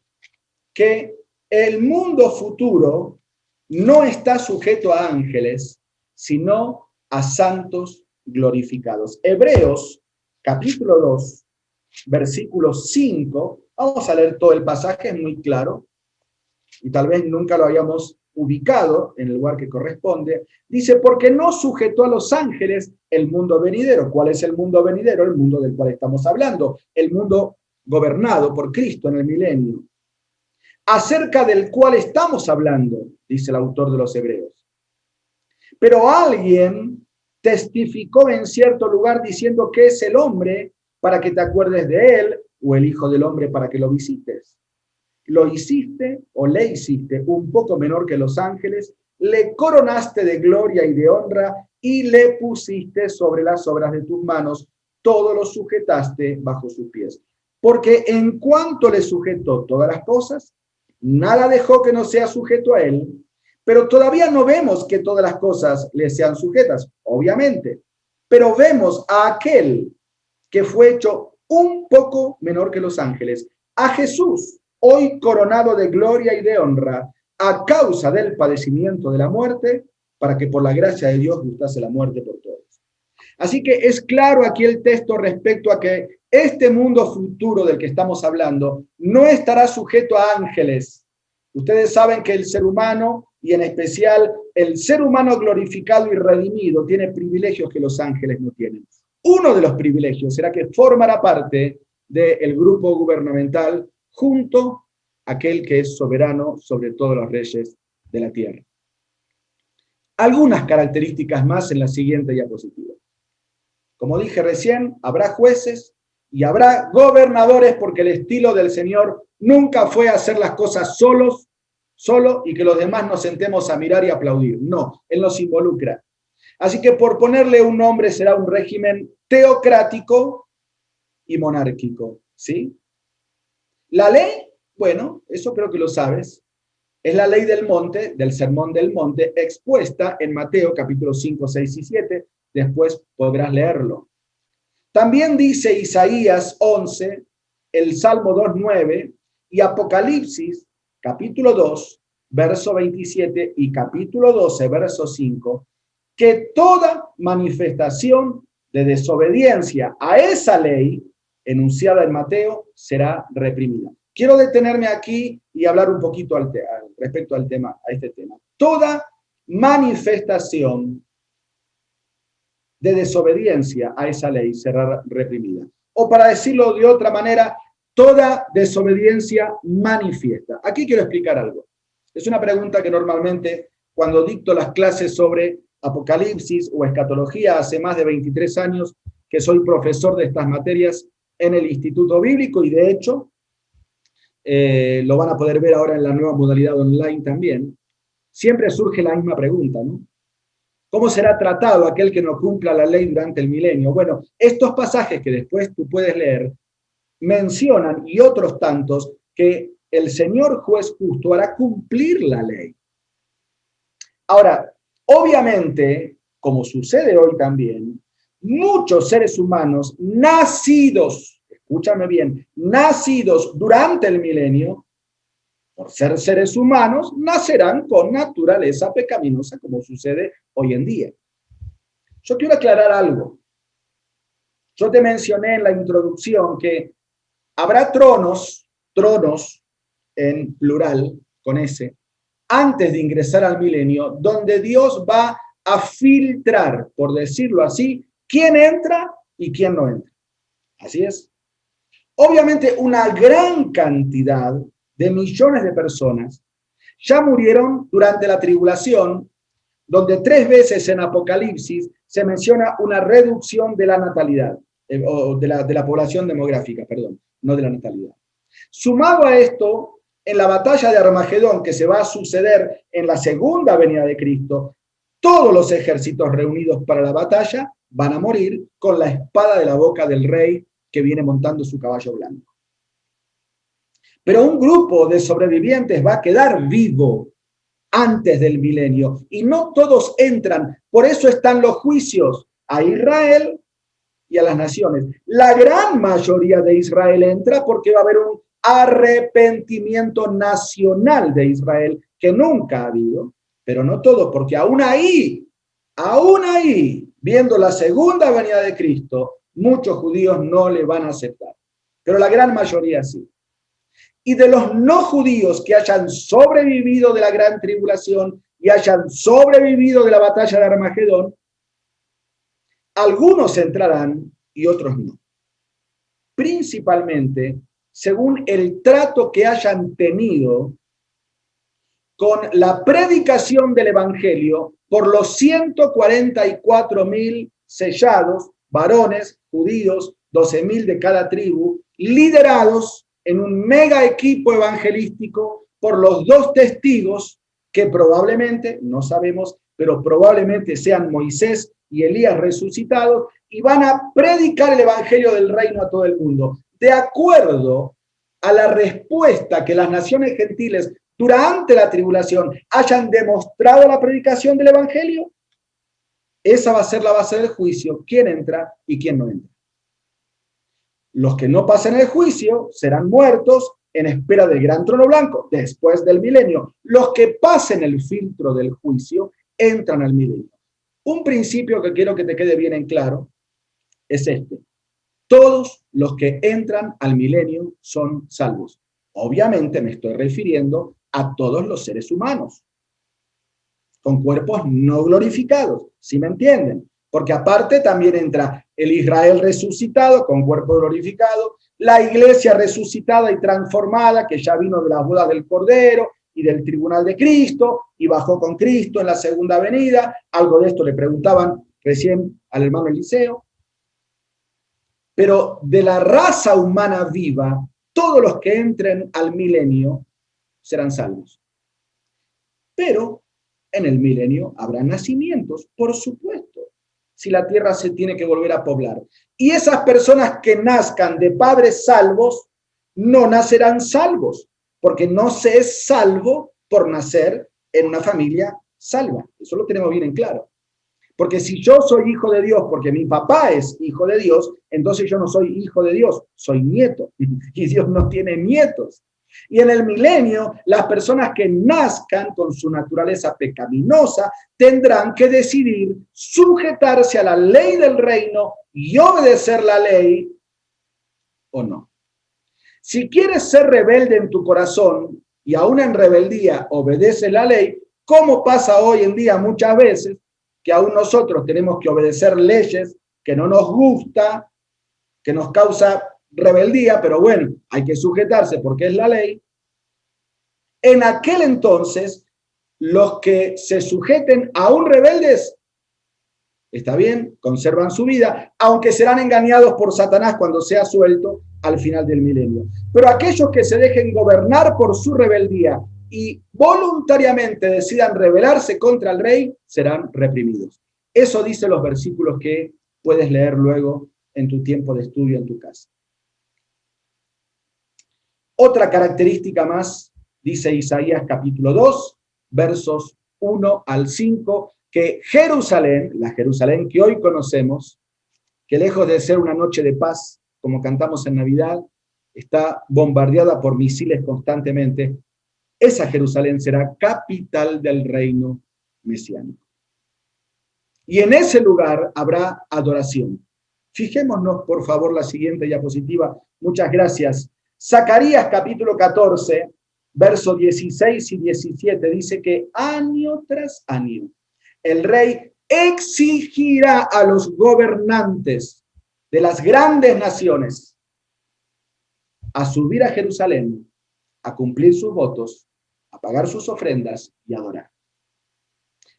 que el mundo futuro no está sujeto a ángeles, sino a santos glorificados. Hebreos capítulo 2, versículo 5, vamos a leer todo el pasaje, es muy claro, y tal vez nunca lo hayamos ubicado en el lugar que corresponde. Dice, porque no sujetó a los ángeles el mundo venidero. ¿Cuál es el mundo venidero? El mundo del cual estamos hablando, el mundo gobernado por Cristo en el milenio, acerca del cual estamos hablando, dice el autor de los Hebreos. Pero alguien testificó en cierto lugar diciendo que es el hombre para que te acuerdes de él, o el hijo del hombre para que lo visites. Lo hiciste o le hiciste un poco menor que los ángeles, le coronaste de gloria y de honra y le pusiste sobre las obras de tus manos, todo lo sujetaste bajo sus pies. Porque en cuanto le sujetó todas las cosas, nada dejó que no sea sujeto a él, pero todavía no vemos que todas las cosas le sean sujetas, obviamente, pero vemos a aquel que fue hecho un poco menor que los ángeles, a Jesús, hoy coronado de gloria y de honra, a causa del padecimiento de la muerte, para que por la gracia de Dios gustase la muerte por todos. Así que es claro aquí el texto respecto a que este mundo futuro del que estamos hablando no estará sujeto a ángeles. Ustedes saben que el ser humano, y en especial el ser humano glorificado y redimido, tiene privilegios que los ángeles no tienen. Uno de los privilegios será que formará parte del grupo gubernamental junto a aquel que es soberano sobre todos los reyes de la tierra. Algunas características más en la siguiente diapositiva. Como dije recién, habrá jueces y habrá gobernadores, porque el estilo del Señor nunca fue hacer las cosas solo y que los demás nos sentemos a mirar y aplaudir. No, Él nos involucra. Así que por ponerle un nombre será un régimen teocrático y monárquico, ¿sí? La ley, bueno, eso creo que lo sabes, es la ley del monte, del sermón del monte, expuesta en Mateo capítulo 5, 6 y 7. Después podrás leerlo. También dice Isaías 11, el Salmo 2:9 y Apocalipsis capítulo 2, verso 27 y capítulo 12, verso 5, que toda manifestación de desobediencia a esa ley enunciada en Mateo será reprimida. Quiero detenerme aquí y hablar un poquito respecto al tema, a este tema. Toda manifestación de desobediencia a esa ley será reprimida. O para decirlo de otra manera, toda desobediencia manifiesta. Aquí quiero explicar algo. Es una pregunta que normalmente cuando dicto las clases sobre Apocalipsis o escatología, hace más de 23 años que soy profesor de estas materias en el Instituto Bíblico, y de hecho lo van a poder ver ahora en la nueva modalidad online también, siempre surge la misma pregunta, ¿no? ¿Cómo será tratado aquel que no cumpla la ley durante el milenio? Bueno, estos pasajes que después tú puedes leer mencionan, y otros tantos, que el Señor juez justo hará cumplir la ley. Ahora, obviamente, como sucede hoy también, muchos seres humanos nacidos, escúchame bien, nacidos durante el milenio, por ser seres humanos, nacerán con naturaleza pecaminosa, como sucede hoy en día. Yo quiero aclarar algo. Yo te mencioné en la introducción que habrá tronos en plural, con S, antes de ingresar al milenio, donde Dios va a filtrar, por decirlo así, quién entra y quién no entra. Así es. Obviamente, una gran cantidad de millones de personas ya murieron durante la tribulación, donde 3 veces en Apocalipsis se menciona una reducción de la natalidad, o de la población demográfica, perdón, no de la natalidad. Sumado a esto, en la batalla de Armagedón, que se va a suceder en la segunda venida de Cristo, todos los ejércitos reunidos para la batalla van a morir con la espada de la boca del rey que viene montando su caballo blanco. Pero un grupo de sobrevivientes va a quedar vivo antes del milenio, y no todos entran. Por eso están los juicios a Israel y a las naciones. La gran mayoría de Israel entra porque va a haber un arrepentimiento nacional de Israel que nunca ha habido, pero no todos, porque aún ahí, viendo la segunda venida de Cristo, muchos judíos no le van a aceptar. pero la gran mayoría sí. Y de los no judíos que hayan sobrevivido de la gran tribulación y hayan sobrevivido de la batalla de Armagedón, algunos entrarán y otros no. Principalmente según el trato que hayan tenido con la predicación del Evangelio por los 144.000 sellados, varones, judíos, 12.000 de cada tribu, liderados en un mega equipo evangelístico por los dos testigos que probablemente, no sabemos, pero probablemente sean Moisés y Elías resucitados, y van a predicar el Evangelio del reino a todo el mundo. De acuerdo a la respuesta que las naciones gentiles durante la tribulación hayan demostrado la predicación del Evangelio, esa va a ser la base del juicio, quién entra y quién no entra. Los que no pasen el juicio serán muertos en espera del gran trono blanco, después del milenio. Los que pasen el filtro del juicio entran al milenio. Un principio que quiero que te quede bien en claro es este. Todos los que entran al milenio son salvos. Obviamente me estoy refiriendo a todos los seres humanos, con cuerpos no glorificados, ¿sí me entienden? Porque aparte también entra el Israel resucitado con cuerpo glorificado, la iglesia resucitada y transformada que ya vino de las bodas del Cordero y del tribunal de Cristo y bajó con Cristo en la segunda venida. Algo de esto le preguntaban recién al hermano Eliseo. Pero de la raza humana viva, todos los que entren al milenio serán salvos. Pero en el milenio habrá nacimientos, por supuesto, si la tierra se tiene que volver a poblar. Y esas personas que nazcan de padres salvos, no nacerán salvos, porque no se es salvo por nacer en una familia salva. Eso lo tenemos bien en claro. Porque si yo soy hijo de Dios, porque mi papá es hijo de Dios, entonces yo no soy hijo de Dios, soy nieto. Y Dios no tiene nietos. Y en el milenio, las personas que nazcan con su naturaleza pecaminosa tendrán que decidir sujetarse a la ley del reino y obedecer la ley o no. Si quieres ser rebelde en tu corazón y aún en rebeldía obedeces la ley, como pasa hoy en día muchas veces, que aún nosotros tenemos que obedecer leyes que no nos gusta, que nos causa rebeldía, pero bueno, hay que sujetarse porque es la ley. En aquel entonces, los que se sujeten aún rebeldes, está bien, conservan su vida, aunque serán engañados por Satanás cuando sea suelto al final del milenio. Pero aquellos que se dejen gobernar por su rebeldía y voluntariamente decidan rebelarse contra el rey, serán reprimidos. Eso dice los versículos que puedes leer luego en tu tiempo de estudio en tu casa. Otra característica más, dice Isaías capítulo 2, versos 1 al 5, que Jerusalén, la Jerusalén que hoy conocemos, que lejos de ser una noche de paz, como cantamos en Navidad, está bombardeada por misiles constantemente. Esa Jerusalén será capital del reino mesiánico. Y en ese lugar habrá adoración. Fijémonos, por favor, la siguiente diapositiva. Muchas gracias. Zacarías capítulo 14, versos 16 y 17, dice que año tras año el rey exigirá a los gobernantes de las grandes naciones a subir a Jerusalén, a cumplir sus votos, a pagar sus ofrendas y adorar.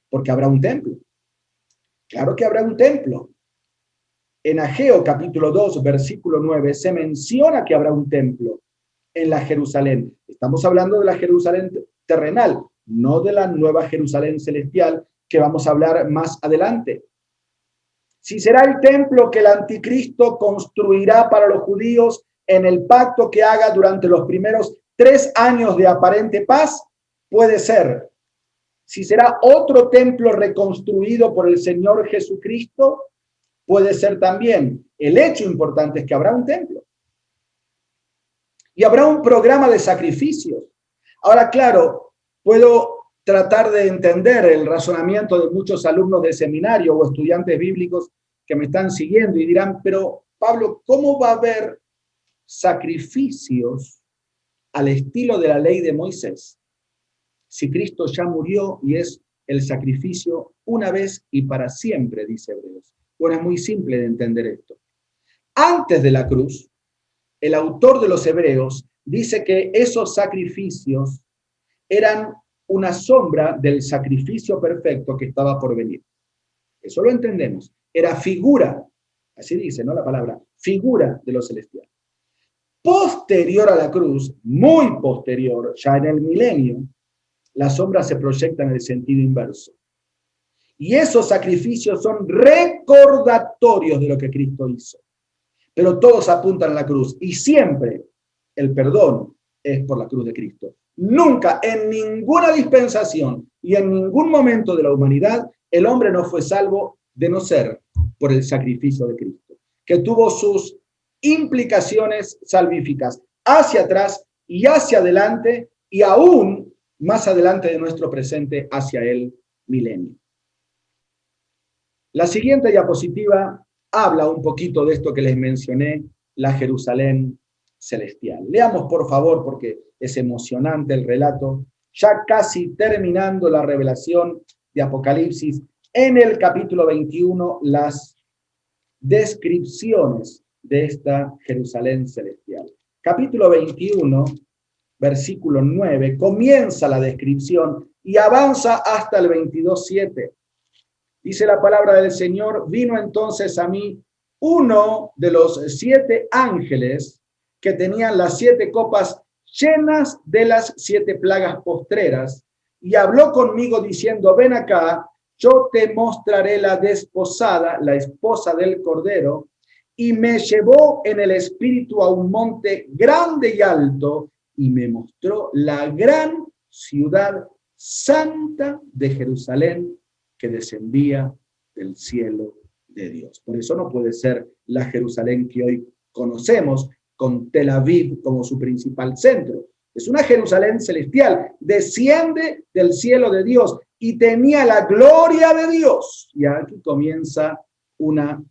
Porque habrá un templo. Claro que habrá un templo. En Ageo capítulo 2, versículo 9, se menciona que habrá un templo en la Jerusalén. Estamos hablando de la Jerusalén terrenal, no de la nueva Jerusalén celestial que vamos a hablar más adelante. Si será el templo que el anticristo construirá para los judíos en el pacto que haga durante los primeros 3 años de aparente paz, puede ser. Si será otro templo reconstruido por el Señor Jesucristo, puede ser también. El hecho importante es que habrá un templo. Y habrá un programa de sacrificios. Ahora, claro, puedo tratar de entender el razonamiento de muchos alumnos de seminario o estudiantes bíblicos que me están siguiendo y dirán, pero Pablo, ¿cómo va a haber sacrificios al estilo de la ley de Moisés, si Cristo ya murió y es el sacrificio una vez y para siempre, dice Hebreos? Bueno, es muy simple de entender esto. Antes de la cruz, el autor de los Hebreos dice que esos sacrificios eran una sombra del sacrificio perfecto que estaba por venir. Eso lo entendemos. Era figura, así dice, ¿no? La palabra, figura de lo celestial. Posterior a la cruz, muy posterior, ya en el milenio, la sombra se proyecta en el sentido inverso. Y esos sacrificios son recordatorios de lo que Cristo hizo. Pero todos apuntan a la cruz. Y siempre el perdón es por la cruz de Cristo. Nunca, en ninguna dispensación y en ningún momento de la humanidad, el hombre no fue salvo de no ser por el sacrificio de Cristo, que tuvo sus implicaciones salvíficas hacia atrás y hacia adelante, y aún más adelante de nuestro presente hacia el milenio. La siguiente diapositiva habla un poquito de esto que les mencioné, la Jerusalén celestial. Leamos, por favor, porque es emocionante el relato, ya casi terminando la revelación de Apocalipsis, en el capítulo 21, las descripciones de esta Jerusalén celestial. Capítulo 21, versículo 9, comienza la descripción y avanza hasta el 22:7. Dice la palabra del Señor: vino entonces a mí uno de los 7 ángeles que tenían las 7 copas llenas de las 7 plagas postreras, y habló conmigo diciendo: ven acá, yo te mostraré la desposada, la esposa del Cordero. Y me llevó en el espíritu a un monte grande y alto, y me mostró la gran ciudad santa de Jerusalén, que descendía del cielo de Dios. Por eso no puede ser la Jerusalén que hoy conocemos, con Tel Aviv como su principal centro. Es una Jerusalén celestial, desciende del cielo de Dios y tenía la gloria de Dios. Y aquí comienza una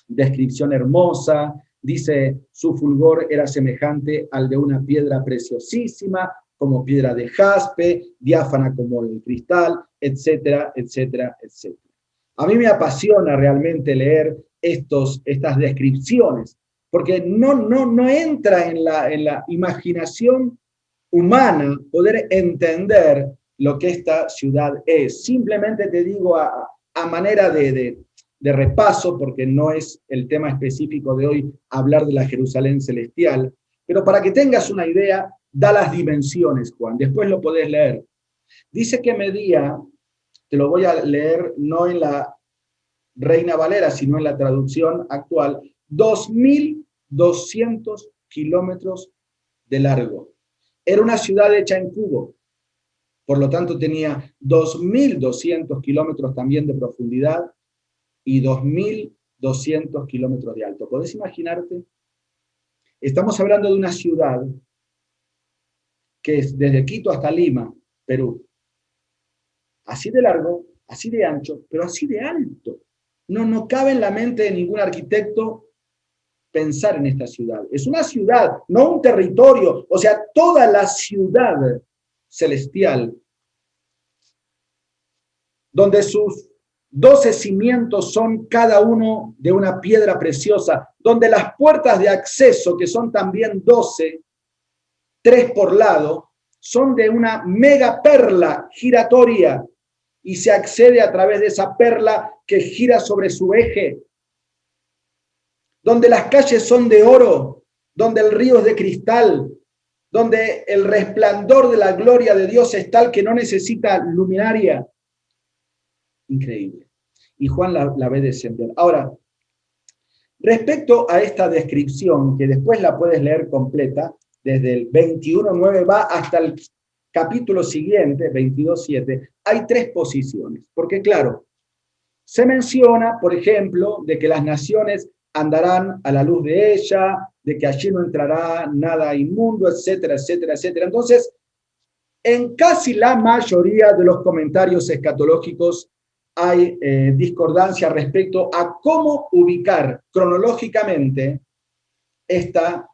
descripción hermosa. Dice: su fulgor era semejante al de una piedra preciosísima, como piedra de jaspe, diáfana como el cristal, etcétera, etcétera, etcétera. A mí me apasiona realmente leer estas descripciones, porque no entra en la imaginación humana poder entender lo que esta ciudad es. Simplemente te digo a manera de repaso, porque no es el tema específico de hoy hablar de la Jerusalén celestial, pero para que tengas una idea, da las dimensiones, Juan, después lo podés leer. Dice que medía, te lo voy a leer no en la Reina Valera, sino en la traducción actual, 2.200 kilómetros de largo. Era una ciudad hecha en cubo, por lo tanto tenía 2.200 kilómetros también de profundidad y 2.200 kilómetros de alto. ¿Podés imaginarte? Estamos hablando de una ciudad que es desde Quito hasta Lima, Perú. Así de largo, así de ancho, pero así de alto. No cabe en la mente de ningún arquitecto pensar en esta ciudad. Es una ciudad, no un territorio. O sea, toda la ciudad celestial, donde sus 12 cimientos son cada uno de una piedra preciosa, donde las puertas de acceso, que son también 12, 3 por lado, son de una mega perla giratoria, y se accede a través de esa perla que gira sobre su eje, donde las calles son de oro, donde el río es de cristal, donde el resplandor de la gloria de Dios es tal que no necesita luminaria. Increíble. Y Juan la ve descender. Ahora, respecto a esta descripción, que después la puedes leer completa, desde el 21:9 va hasta el capítulo siguiente, 22:7, hay 3 posiciones. Porque claro, se menciona, por ejemplo, de que las naciones andarán a la luz de ella, de que allí no entrará nada inmundo, etcétera, etcétera, etcétera. Entonces, en casi la mayoría de los comentarios escatológicos hay discordancia respecto a cómo ubicar cronológicamente esta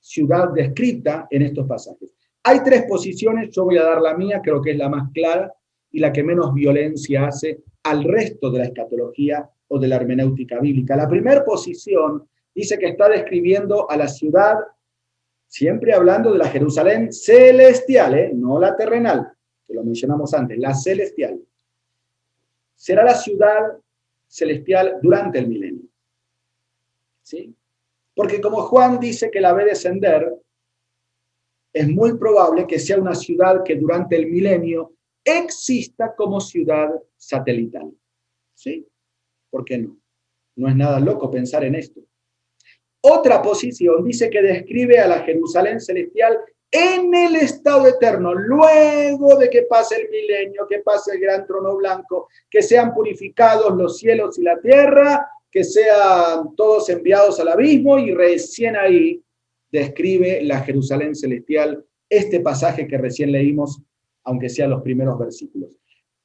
ciudad descrita en estos pasajes. Hay tres posiciones, yo voy a dar la mía, creo que es la más clara y la que menos violencia hace al resto de la escatología o de la hermenéutica bíblica. La primera posición dice que está describiendo a la ciudad, siempre hablando de la Jerusalén celestial, no la terrenal, que lo mencionamos antes, la celestial. Será la ciudad celestial durante el milenio. ¿Sí? Porque como Juan dice que la ve descender, es muy probable que sea una ciudad que durante el milenio exista como ciudad satelital. ¿Sí? ¿Por qué no? No es nada loco pensar en esto. Otra posición dice que describe a la Jerusalén celestial en el estado eterno, luego de que pase el milenio, que pase el gran trono blanco, que sean purificados los cielos y la tierra, que sean todos enviados al abismo, y recién ahí describe la Jerusalén celestial este pasaje que recién leímos, aunque sean los primeros versículos.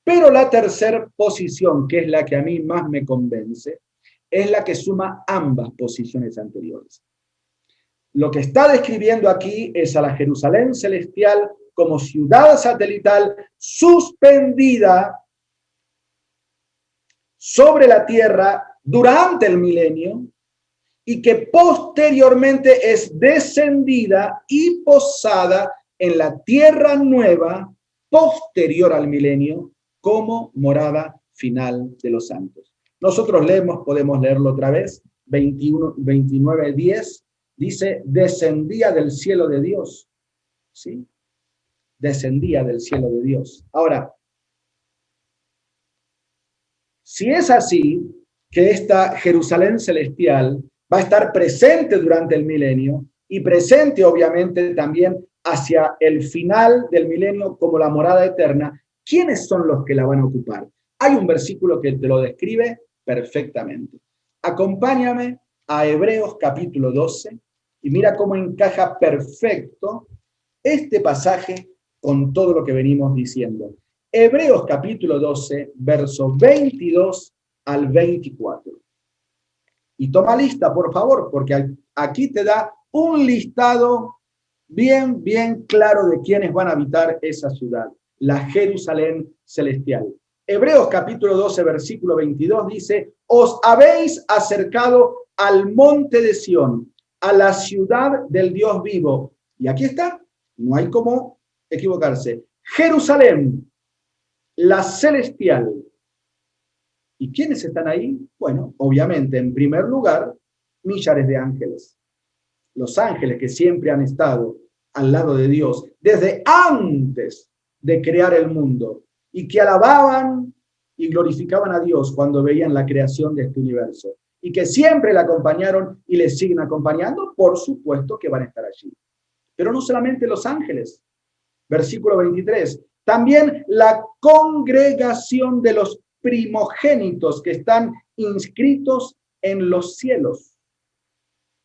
Pero la tercera posición, que es la que a mí más me convence, es la que suma ambas posiciones anteriores. Lo que está describiendo aquí es a la Jerusalén celestial como ciudad satelital suspendida sobre la tierra durante el milenio y que posteriormente es descendida y posada en la tierra nueva posterior al milenio como morada final de los santos. Nosotros leemos, podemos leerlo otra vez, 29:10, dice, descendía del cielo de Dios. ¿Sí? Descendía del cielo de Dios. Ahora, si es así, que esta Jerusalén celestial va a estar presente durante el milenio y presente obviamente también hacia el final del milenio como la morada eterna, ¿quiénes son los que la van a ocupar? Hay un versículo que te lo describe perfectamente. Acompáñame a Hebreos capítulo 12 y mira cómo encaja perfecto este pasaje con todo lo que venimos diciendo. Hebreos capítulo 12, versos 22 al 24. Y toma lista, por favor, porque aquí te da un listado bien claro de quiénes van a habitar esa ciudad, la Jerusalén celestial. Hebreos capítulo 12, versículo 22 dice, os habéis acercado al monte de Sión, a la ciudad del Dios vivo. Y aquí está, no hay cómo equivocarse. Jerusalén, la celestial. ¿Y quiénes están ahí? Bueno, obviamente, en primer lugar, millares de ángeles. Los ángeles que siempre han estado al lado de Dios desde antes de crear el mundo y que alababan y glorificaban a Dios cuando veían la creación de este universo y que siempre le acompañaron y le siguen acompañando, por supuesto que van a estar allí. Pero no solamente los ángeles. Versículo 23. También la congregación de los primogénitos que están inscritos en los cielos.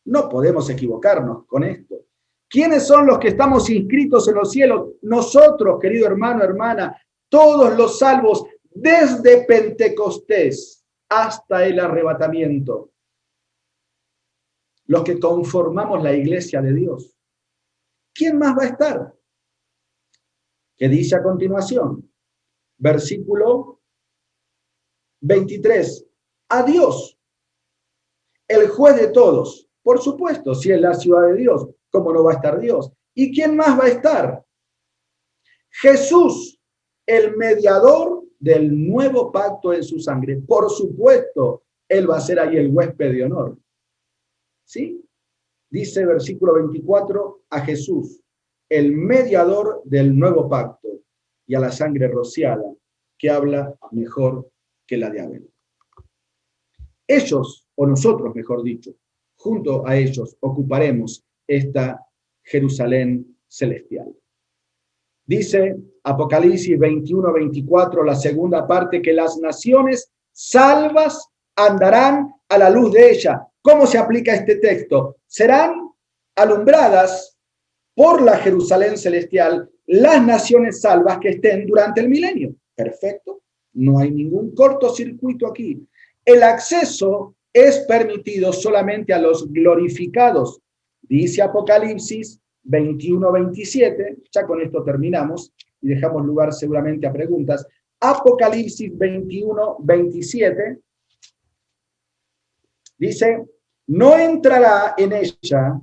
No podemos equivocarnos con esto. ¿Quiénes son los que estamos inscritos en los cielos? Nosotros, querido hermano, hermana, todos los salvos desde Pentecostés hasta el arrebatamiento. Los que conformamos la iglesia de Dios. ¿Quién más va a estar? ¿Qué dice a continuación? Versículo 23. A Dios, el juez de todos. Por supuesto, si es la ciudad de Dios, ¿cómo no va a estar Dios? ¿Y quién más va a estar? Jesús, el mediador del nuevo pacto en su sangre. Por supuesto, Él va a ser ahí el huésped de honor. ¿Sí? Dice versículo 24, a Jesús, el mediador del nuevo pacto, y a la sangre rociada, que habla mejor que la de Abel. Ellos, o nosotros mejor dicho, junto a ellos ocuparemos esta Jerusalén celestial. Dice Apocalipsis 21-24, la segunda parte, que las naciones salvas andarán a la luz de ella. ¿Cómo se aplica este texto? Serán alumbradas por la Jerusalén celestial las naciones salvas que estén durante el milenio. Perfecto, no hay ningún cortocircuito aquí. El acceso es permitido solamente a los glorificados, Dice Apocalipsis 21-27, ya con esto terminamos y dejamos lugar seguramente a preguntas. Apocalipsis 21-27 dice, no entrará en ella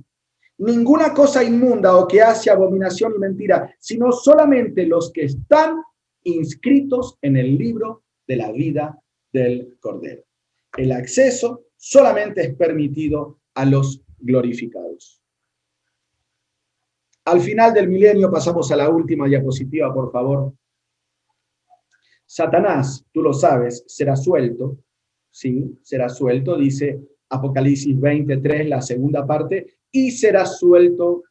ninguna cosa inmunda o que hace abominación y mentira, sino solamente los que están inscritos en el libro de la vida del Cordero. El acceso solamente es permitido a los glorificados. Al final del milenio, pasamos a la última diapositiva, por favor. Satanás, tú lo sabes, será suelto, ¿sí? Será suelto, dice Apocalipsis 23, la segunda parte, y será suelto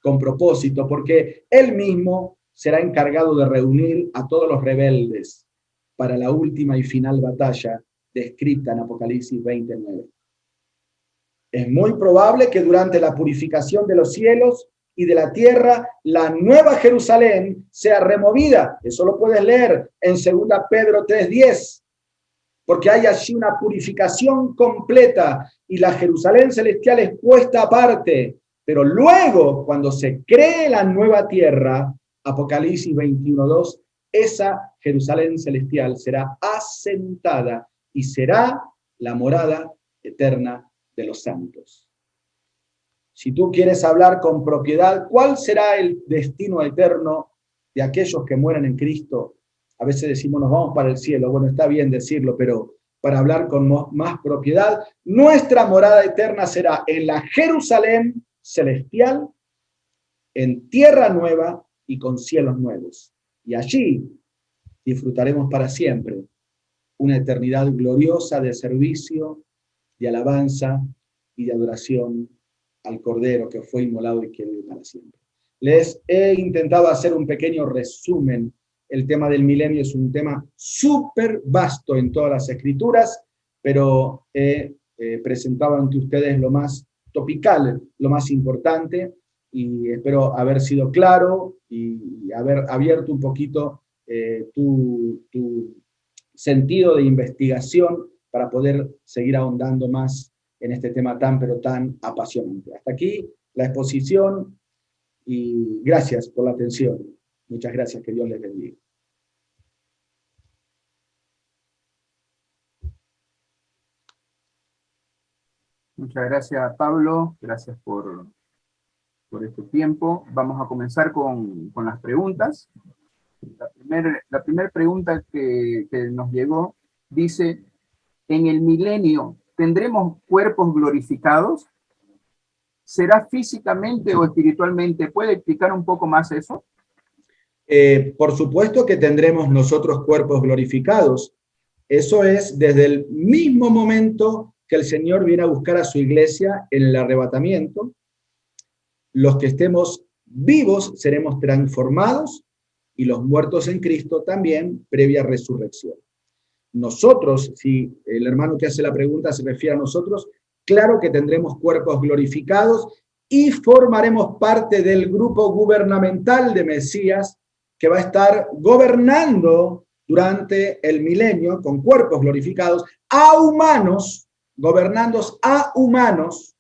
con propósito, porque él mismo será encargado de reunir a todos los rebeldes para la última y final batalla descrita en Apocalipsis 29. Es muy probable que durante la purificación de los cielos y de la tierra, la nueva Jerusalén sea removida. Eso lo puedes leer en 2 Pedro 3:10, porque hay allí una purificación completa y la Jerusalén celestial es puesta aparte. Pero luego, cuando se cree la nueva tierra, Apocalipsis 21:2, esa Jerusalén celestial será asentada y será la morada eterna de los santos. Si tú quieres hablar con propiedad, ¿cuál será el destino eterno de aquellos que mueren en Cristo? A veces decimos, nos vamos para el cielo. Bueno, está bien decirlo, pero para hablar con más propiedad, nuestra morada eterna será en la Jerusalén celestial, en tierra nueva y con cielos nuevos. Y allí disfrutaremos para siempre una eternidad gloriosa de servicio, de alabanza y de adoración al Cordero que fue inmolado y que vive para siempre. Les he intentado hacer un pequeño resumen. El tema del milenio es un tema súper vasto en todas las escrituras, pero he presentado ante ustedes lo más topical, lo más importante, y espero haber sido claro y haber abierto un poquito tu sentido de investigación para poder seguir ahondando más en este tema tan, pero tan apasionante. Hasta aquí la exposición y gracias por la atención. Muchas gracias, que Dios les bendiga. Muchas gracias, Pablo. Gracias por este tiempo. Vamos a comenzar con las preguntas. La primera pregunta que nos llegó dice, ¿en el milenio tendremos cuerpos glorificados? ¿Será físicamente o espiritualmente? ¿Puede explicar un poco más eso? Por supuesto que tendremos nosotros cuerpos glorificados. Eso es desde el mismo momento que el Señor viene a buscar a su iglesia en el arrebatamiento. Los que estemos vivos seremos transformados y los muertos en Cristo también previa resurrección. Nosotros, si el hermano que hace la pregunta se refiere a nosotros, claro que tendremos cuerpos glorificados y formaremos parte del grupo gubernamental de Mesías que va a estar gobernando durante el milenio con cuerpos glorificados a humanos, gobernando a humanos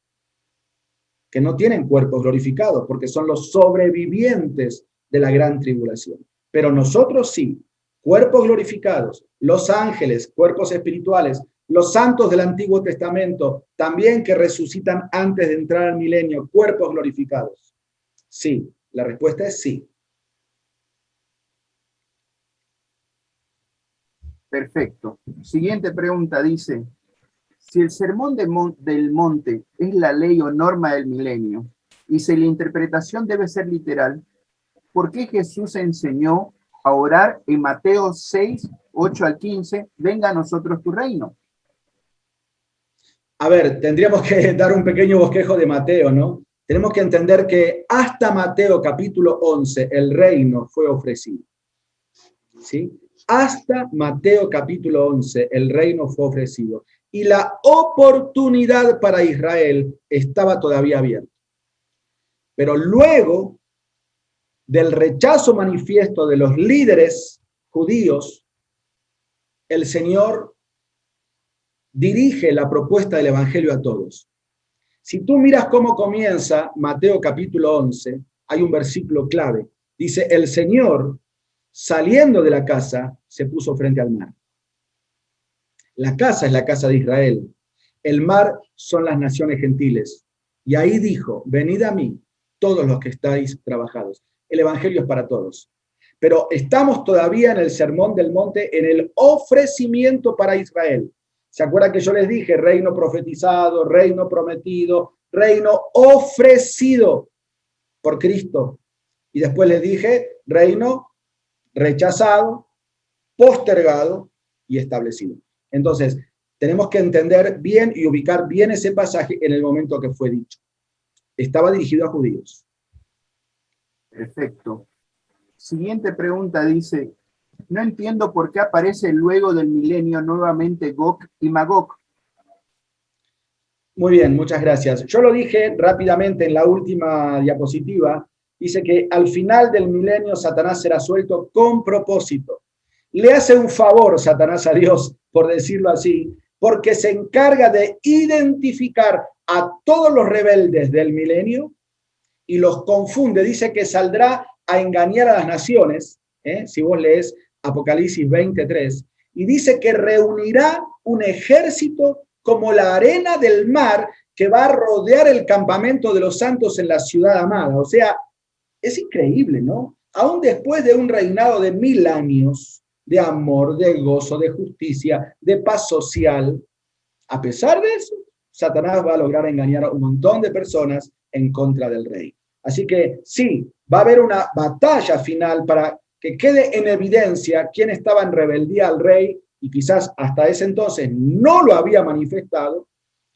que no tienen cuerpos glorificados porque son los sobrevivientes de la gran tribulación. Pero nosotros sí, cuerpos glorificados, los ángeles, cuerpos espirituales, los santos del Antiguo Testamento, también que resucitan antes de entrar al milenio, cuerpos glorificados. Sí, la respuesta es sí. Perfecto. Siguiente pregunta dice, si el sermón del monte es la ley o norma del milenio, y si la interpretación debe ser literal, ¿por qué Jesús enseñó a orar en Mateo 6, 8 al 15, venga a nosotros tu reino? A ver, tendríamos que dar un pequeño bosquejo de Mateo, ¿no? Tenemos que entender que hasta Mateo capítulo 11 el reino fue ofrecido. ¿Sí? Hasta Mateo capítulo 11 el reino fue ofrecido. Y la oportunidad para Israel estaba todavía abierta. Pero luego del rechazo manifiesto de los líderes judíos, el Señor dirige la propuesta del Evangelio a todos. Si tú miras cómo comienza Mateo capítulo 11, hay un versículo clave. Dice, el Señor, saliendo de la casa, se puso frente al mar. La casa es la casa de Israel. El mar son las naciones gentiles. Y ahí dijo, venid a mí, todos los que estáis trabajados. El evangelio es para todos. Pero estamos todavía en el Sermón del Monte, en el ofrecimiento para Israel. ¿Se acuerdan que yo les dije? Reino profetizado, reino prometido, reino ofrecido por Cristo. Y después les dije, reino rechazado, postergado y establecido. Entonces, tenemos que entender bien y ubicar bien ese pasaje en el momento que fue dicho. Estaba dirigido a judíos. Perfecto. Siguiente pregunta dice, no entiendo por qué aparece luego del milenio nuevamente Gog y Magog. Muy bien, muchas gracias. Yo lo dije rápidamente en la última diapositiva. Dice que al final del milenio Satanás será suelto con propósito. Le hace un favor Satanás a Dios, por decirlo así, porque se encarga de identificar a todos los rebeldes del milenio y los confunde. Dice que saldrá a engañar a las naciones, si vos lees Apocalipsis 23, y dice que reunirá un ejército como la arena del mar que va a rodear el campamento de los santos en la ciudad amada. O sea, es increíble, ¿no? Aún después de un reinado de 1000 años, de amor, de gozo, de justicia, de paz social, a pesar de eso, Satanás va a lograr engañar a un montón de personas en contra del rey. Así que sí, va a haber una batalla final para que quede en evidencia quién estaba en rebeldía al rey y quizás hasta ese entonces no lo había manifestado,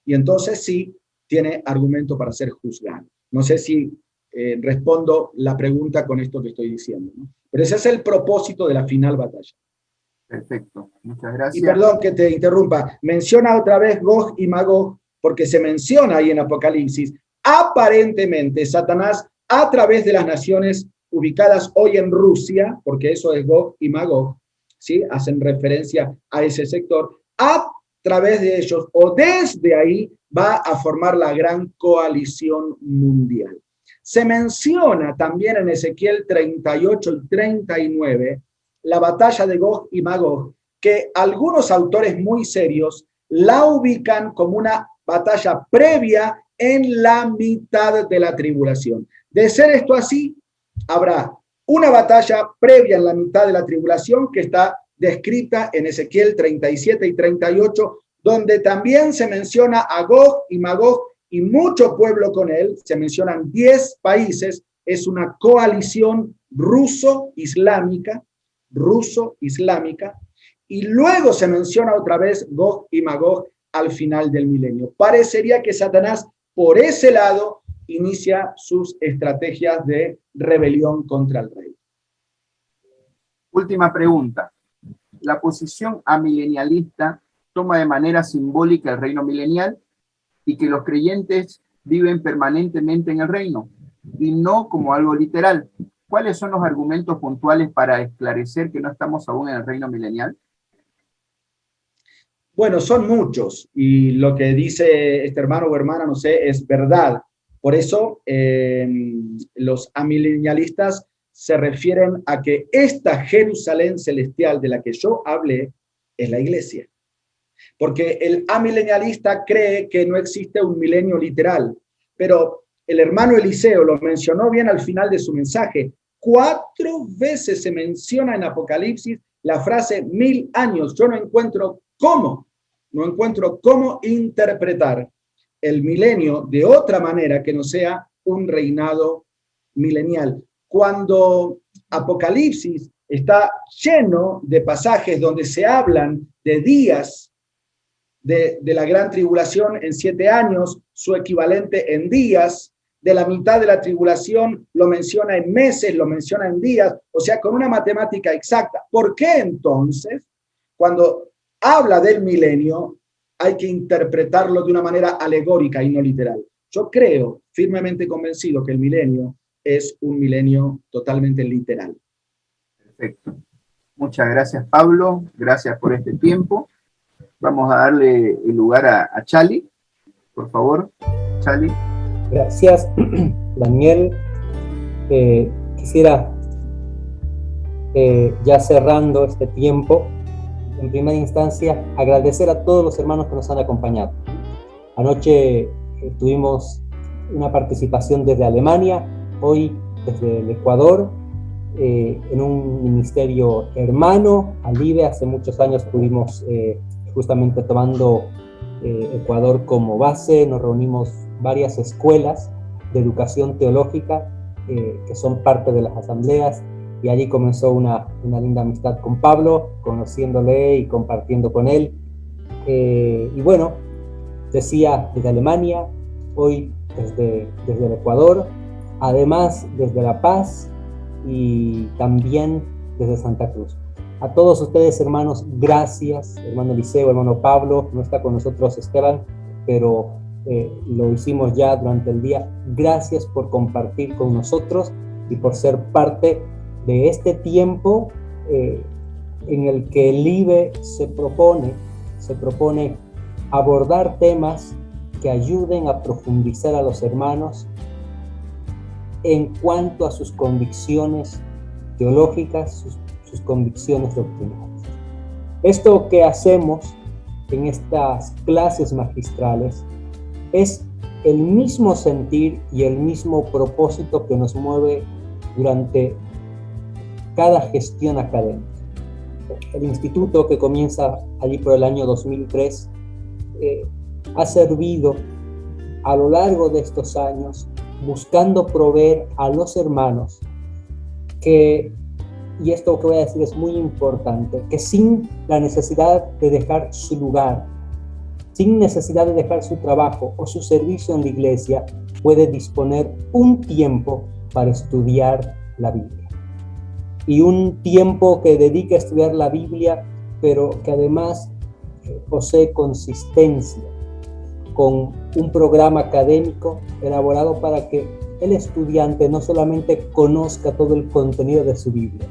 y entonces sí tiene argumento para ser juzgado. No sé si respondo la pregunta con esto que estoy diciendo, ¿no? Pero ese es el propósito de la final batalla. Perfecto, muchas gracias. Y perdón que te interrumpa, menciona otra vez Gog y Magog, porque se menciona ahí en Apocalipsis, aparentemente Satanás a través de las naciones ubicadas hoy en Rusia, porque eso es Gog y Magog, ¿sí? Hacen referencia a ese sector, a través de ellos o desde ahí va a formar la gran coalición mundial. Se menciona también en Ezequiel 38 y 39 la batalla de Gog y Magog, que algunos autores muy serios la ubican como una batalla previa en la mitad de la tribulación. De ser esto así, habrá una batalla previa en la mitad de la tribulación que está descrita en Ezequiel 37 y 38, donde también se menciona a Gog y Magog y mucho pueblo con él, se mencionan 10 países, es una coalición ruso-islámica, y luego se menciona otra vez Gog y Magog al final del milenio. Parecería que Satanás, por ese lado, inicia sus estrategias de rebelión contra el rey. Última pregunta. La posición amilenialista toma de manera simbólica el reino milenial y que los creyentes viven permanentemente en el reino y no como algo literal. ¿Cuáles son los argumentos puntuales para esclarecer que no estamos aún en el reino milenial? Bueno, son muchos y lo que dice este hermano o hermana, no sé, es verdad. Por eso los amilenialistas se refieren a que esta Jerusalén celestial de la que yo hablé es la iglesia. Porque el amilenialista cree que no existe un milenio literal, pero el hermano Eliseo lo mencionó bien al final de su mensaje. 4 veces se menciona en Apocalipsis la frase 1000 años. Yo no encuentro cómo interpretar el milenio de otra manera que no sea un reinado milenial. Cuando Apocalipsis está lleno de pasajes donde se hablan de días de la gran tribulación en 7 años, su equivalente en días, de la mitad de la tribulación lo menciona en meses, lo menciona en días, o sea, con una matemática exacta. ¿Por qué entonces, cuando habla del milenio, hay que interpretarlo de una manera alegórica y no literal? Yo creo, firmemente convencido, que el milenio es un milenio totalmente literal. Perfecto. Muchas gracias, Pablo. Gracias por este tiempo. Vamos a darle el lugar a Chali, por favor. Chali. Gracias, Daniel. Quisiera, ya cerrando este tiempo, en primera instancia, agradecer a todos los hermanos que nos han acompañado. Anoche tuvimos una participación desde Alemania, hoy desde el Ecuador, en un ministerio hermano, Alive. Hace muchos años estuvimos justamente tomando Ecuador como base, nos reunimos varias escuelas de educación teológica que son parte de las asambleas, y allí comenzó una linda amistad con Pablo, conociéndole y compartiendo con él. Y bueno, decía desde Alemania, hoy desde el Ecuador, además desde La Paz y también desde Santa Cruz. A todos ustedes, hermanos, gracias, hermano Eliseo, hermano Pablo. No está con nosotros Esteban, pero lo hicimos ya durante el día. Gracias por compartir con nosotros y por ser parte de este tiempo en el que el IBE se propone abordar temas que ayuden a profundizar a los hermanos en cuanto a sus convicciones teológicas, sus convicciones doctrinales. Esto que hacemos en estas clases magistrales es el mismo sentir y el mismo propósito que nos mueve durante cada gestión académica. El instituto, que comienza allí por el año 2003, ha servido a lo largo de estos años buscando proveer a los hermanos que, y esto que voy a decir es muy importante, que sin la necesidad de dejar su lugar, sin necesidad de dejar su trabajo o su servicio en la iglesia, puede disponer un tiempo para estudiar la Biblia. Y un tiempo que dedique a estudiar la Biblia, pero que además posee consistencia, con un programa académico elaborado para que el estudiante no solamente conozca todo el contenido de su Biblia.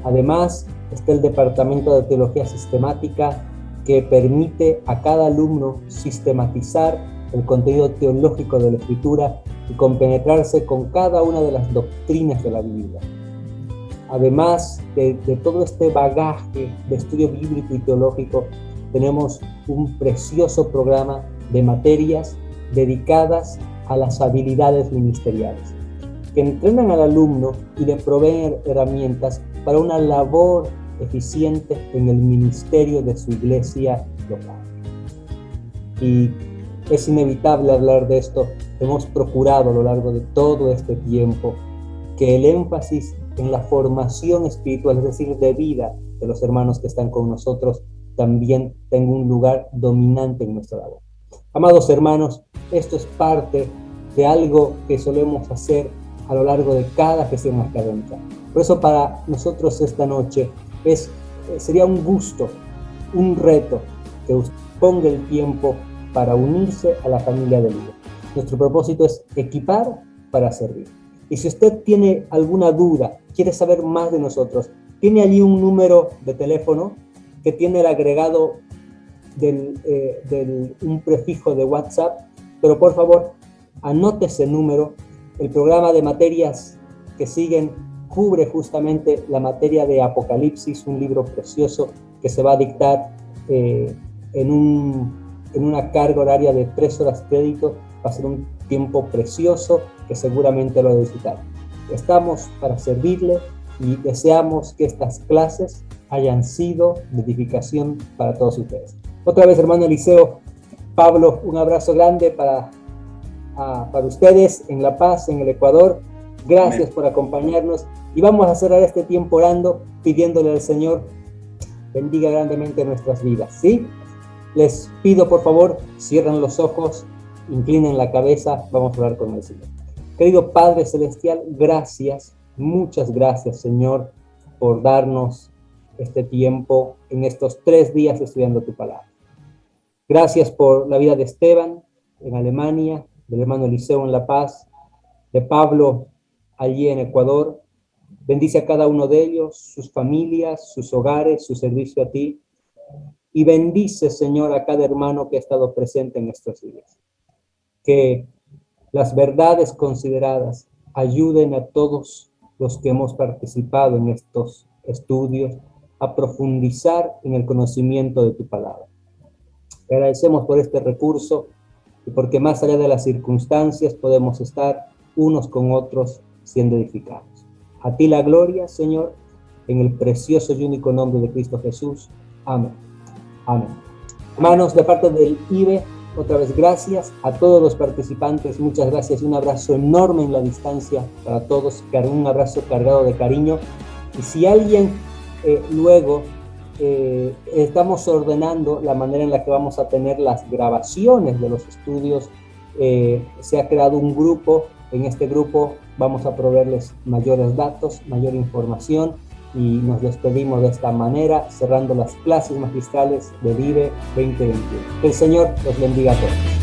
Además, está el Departamento de Teología Sistemática, que permite a cada alumno sistematizar el contenido teológico de la Escritura y compenetrarse con cada una de las doctrinas de la Biblia. Además de todo este bagaje de estudio bíblico y teológico, tenemos un precioso programa de materias dedicadas a las habilidades ministeriales, que entrenan al alumno y le proveen herramientas para una labor eficiente en el ministerio de su iglesia local. Y es inevitable hablar de esto. Hemos procurado a lo largo de todo este tiempo que el énfasis en la formación espiritual, es decir, de vida de los hermanos que están con nosotros, también tenga un lugar dominante en nuestra labor. Amados hermanos, esto es parte de algo que solemos hacer a lo largo de cada gestión académica. Por eso para nosotros esta noche sería un gusto, un reto, que usted ponga el tiempo para unirse a la familia del IBE. Nuestro propósito es equipar para servir. Y si usted tiene alguna duda, quiere saber más de nosotros, tiene allí un número de teléfono que tiene el agregado un prefijo de WhatsApp, pero por favor, anote ese número. El programa de materias que siguen cubre justamente la materia de Apocalipsis, un libro precioso que se va a dictar en una carga horaria de 3 horas crédito. Va a ser un tiempo precioso que seguramente lo va a disfrutar. Estamos para servirle y deseamos que estas clases hayan sido de edificación para todos ustedes. Otra vez, hermano Eliseo, Pablo, un abrazo grande para ustedes en La Paz, en el Ecuador. Gracias por acompañarnos y vamos a cerrar este tiempo orando, pidiéndole al Señor bendiga grandemente nuestras vidas, ¿sí? Les pido, por favor, cierren los ojos, inclinen la cabeza, vamos a orar con el Señor. Querido Padre Celestial, gracias, muchas gracias, Señor, por darnos este tiempo en estos 3 días estudiando tu palabra. Gracias por la vida de Esteban en Alemania, del hermano Eliseo en La Paz, de Pablo allí en Ecuador. Bendice a cada uno de ellos, sus familias, sus hogares, su servicio a ti. Y bendice, Señor, a cada hermano que ha estado presente en estos días. que las verdades consideradas ayuden a todos los que hemos participado en estos estudios a profundizar en el conocimiento de tu palabra. Te agradecemos por este recurso y porque más allá de las circunstancias podemos estar unos con otros siendo edificados. A ti la gloria, Señor, en el precioso y único nombre de Cristo Jesús. Amén. Amén. Hermanos, de parte del IBE, otra vez gracias a todos los participantes, muchas gracias y un abrazo enorme en la distancia para todos, un abrazo cargado de cariño. Y si alguien luego estamos ordenando la manera en la que vamos a tener las grabaciones de los estudios, se ha creado un grupo, en este grupo vamos a proveerles mayores datos, mayor información, y nos despedimos de esta manera, cerrando las clases magistrales del IBE 2021. Que el Señor los bendiga a todos.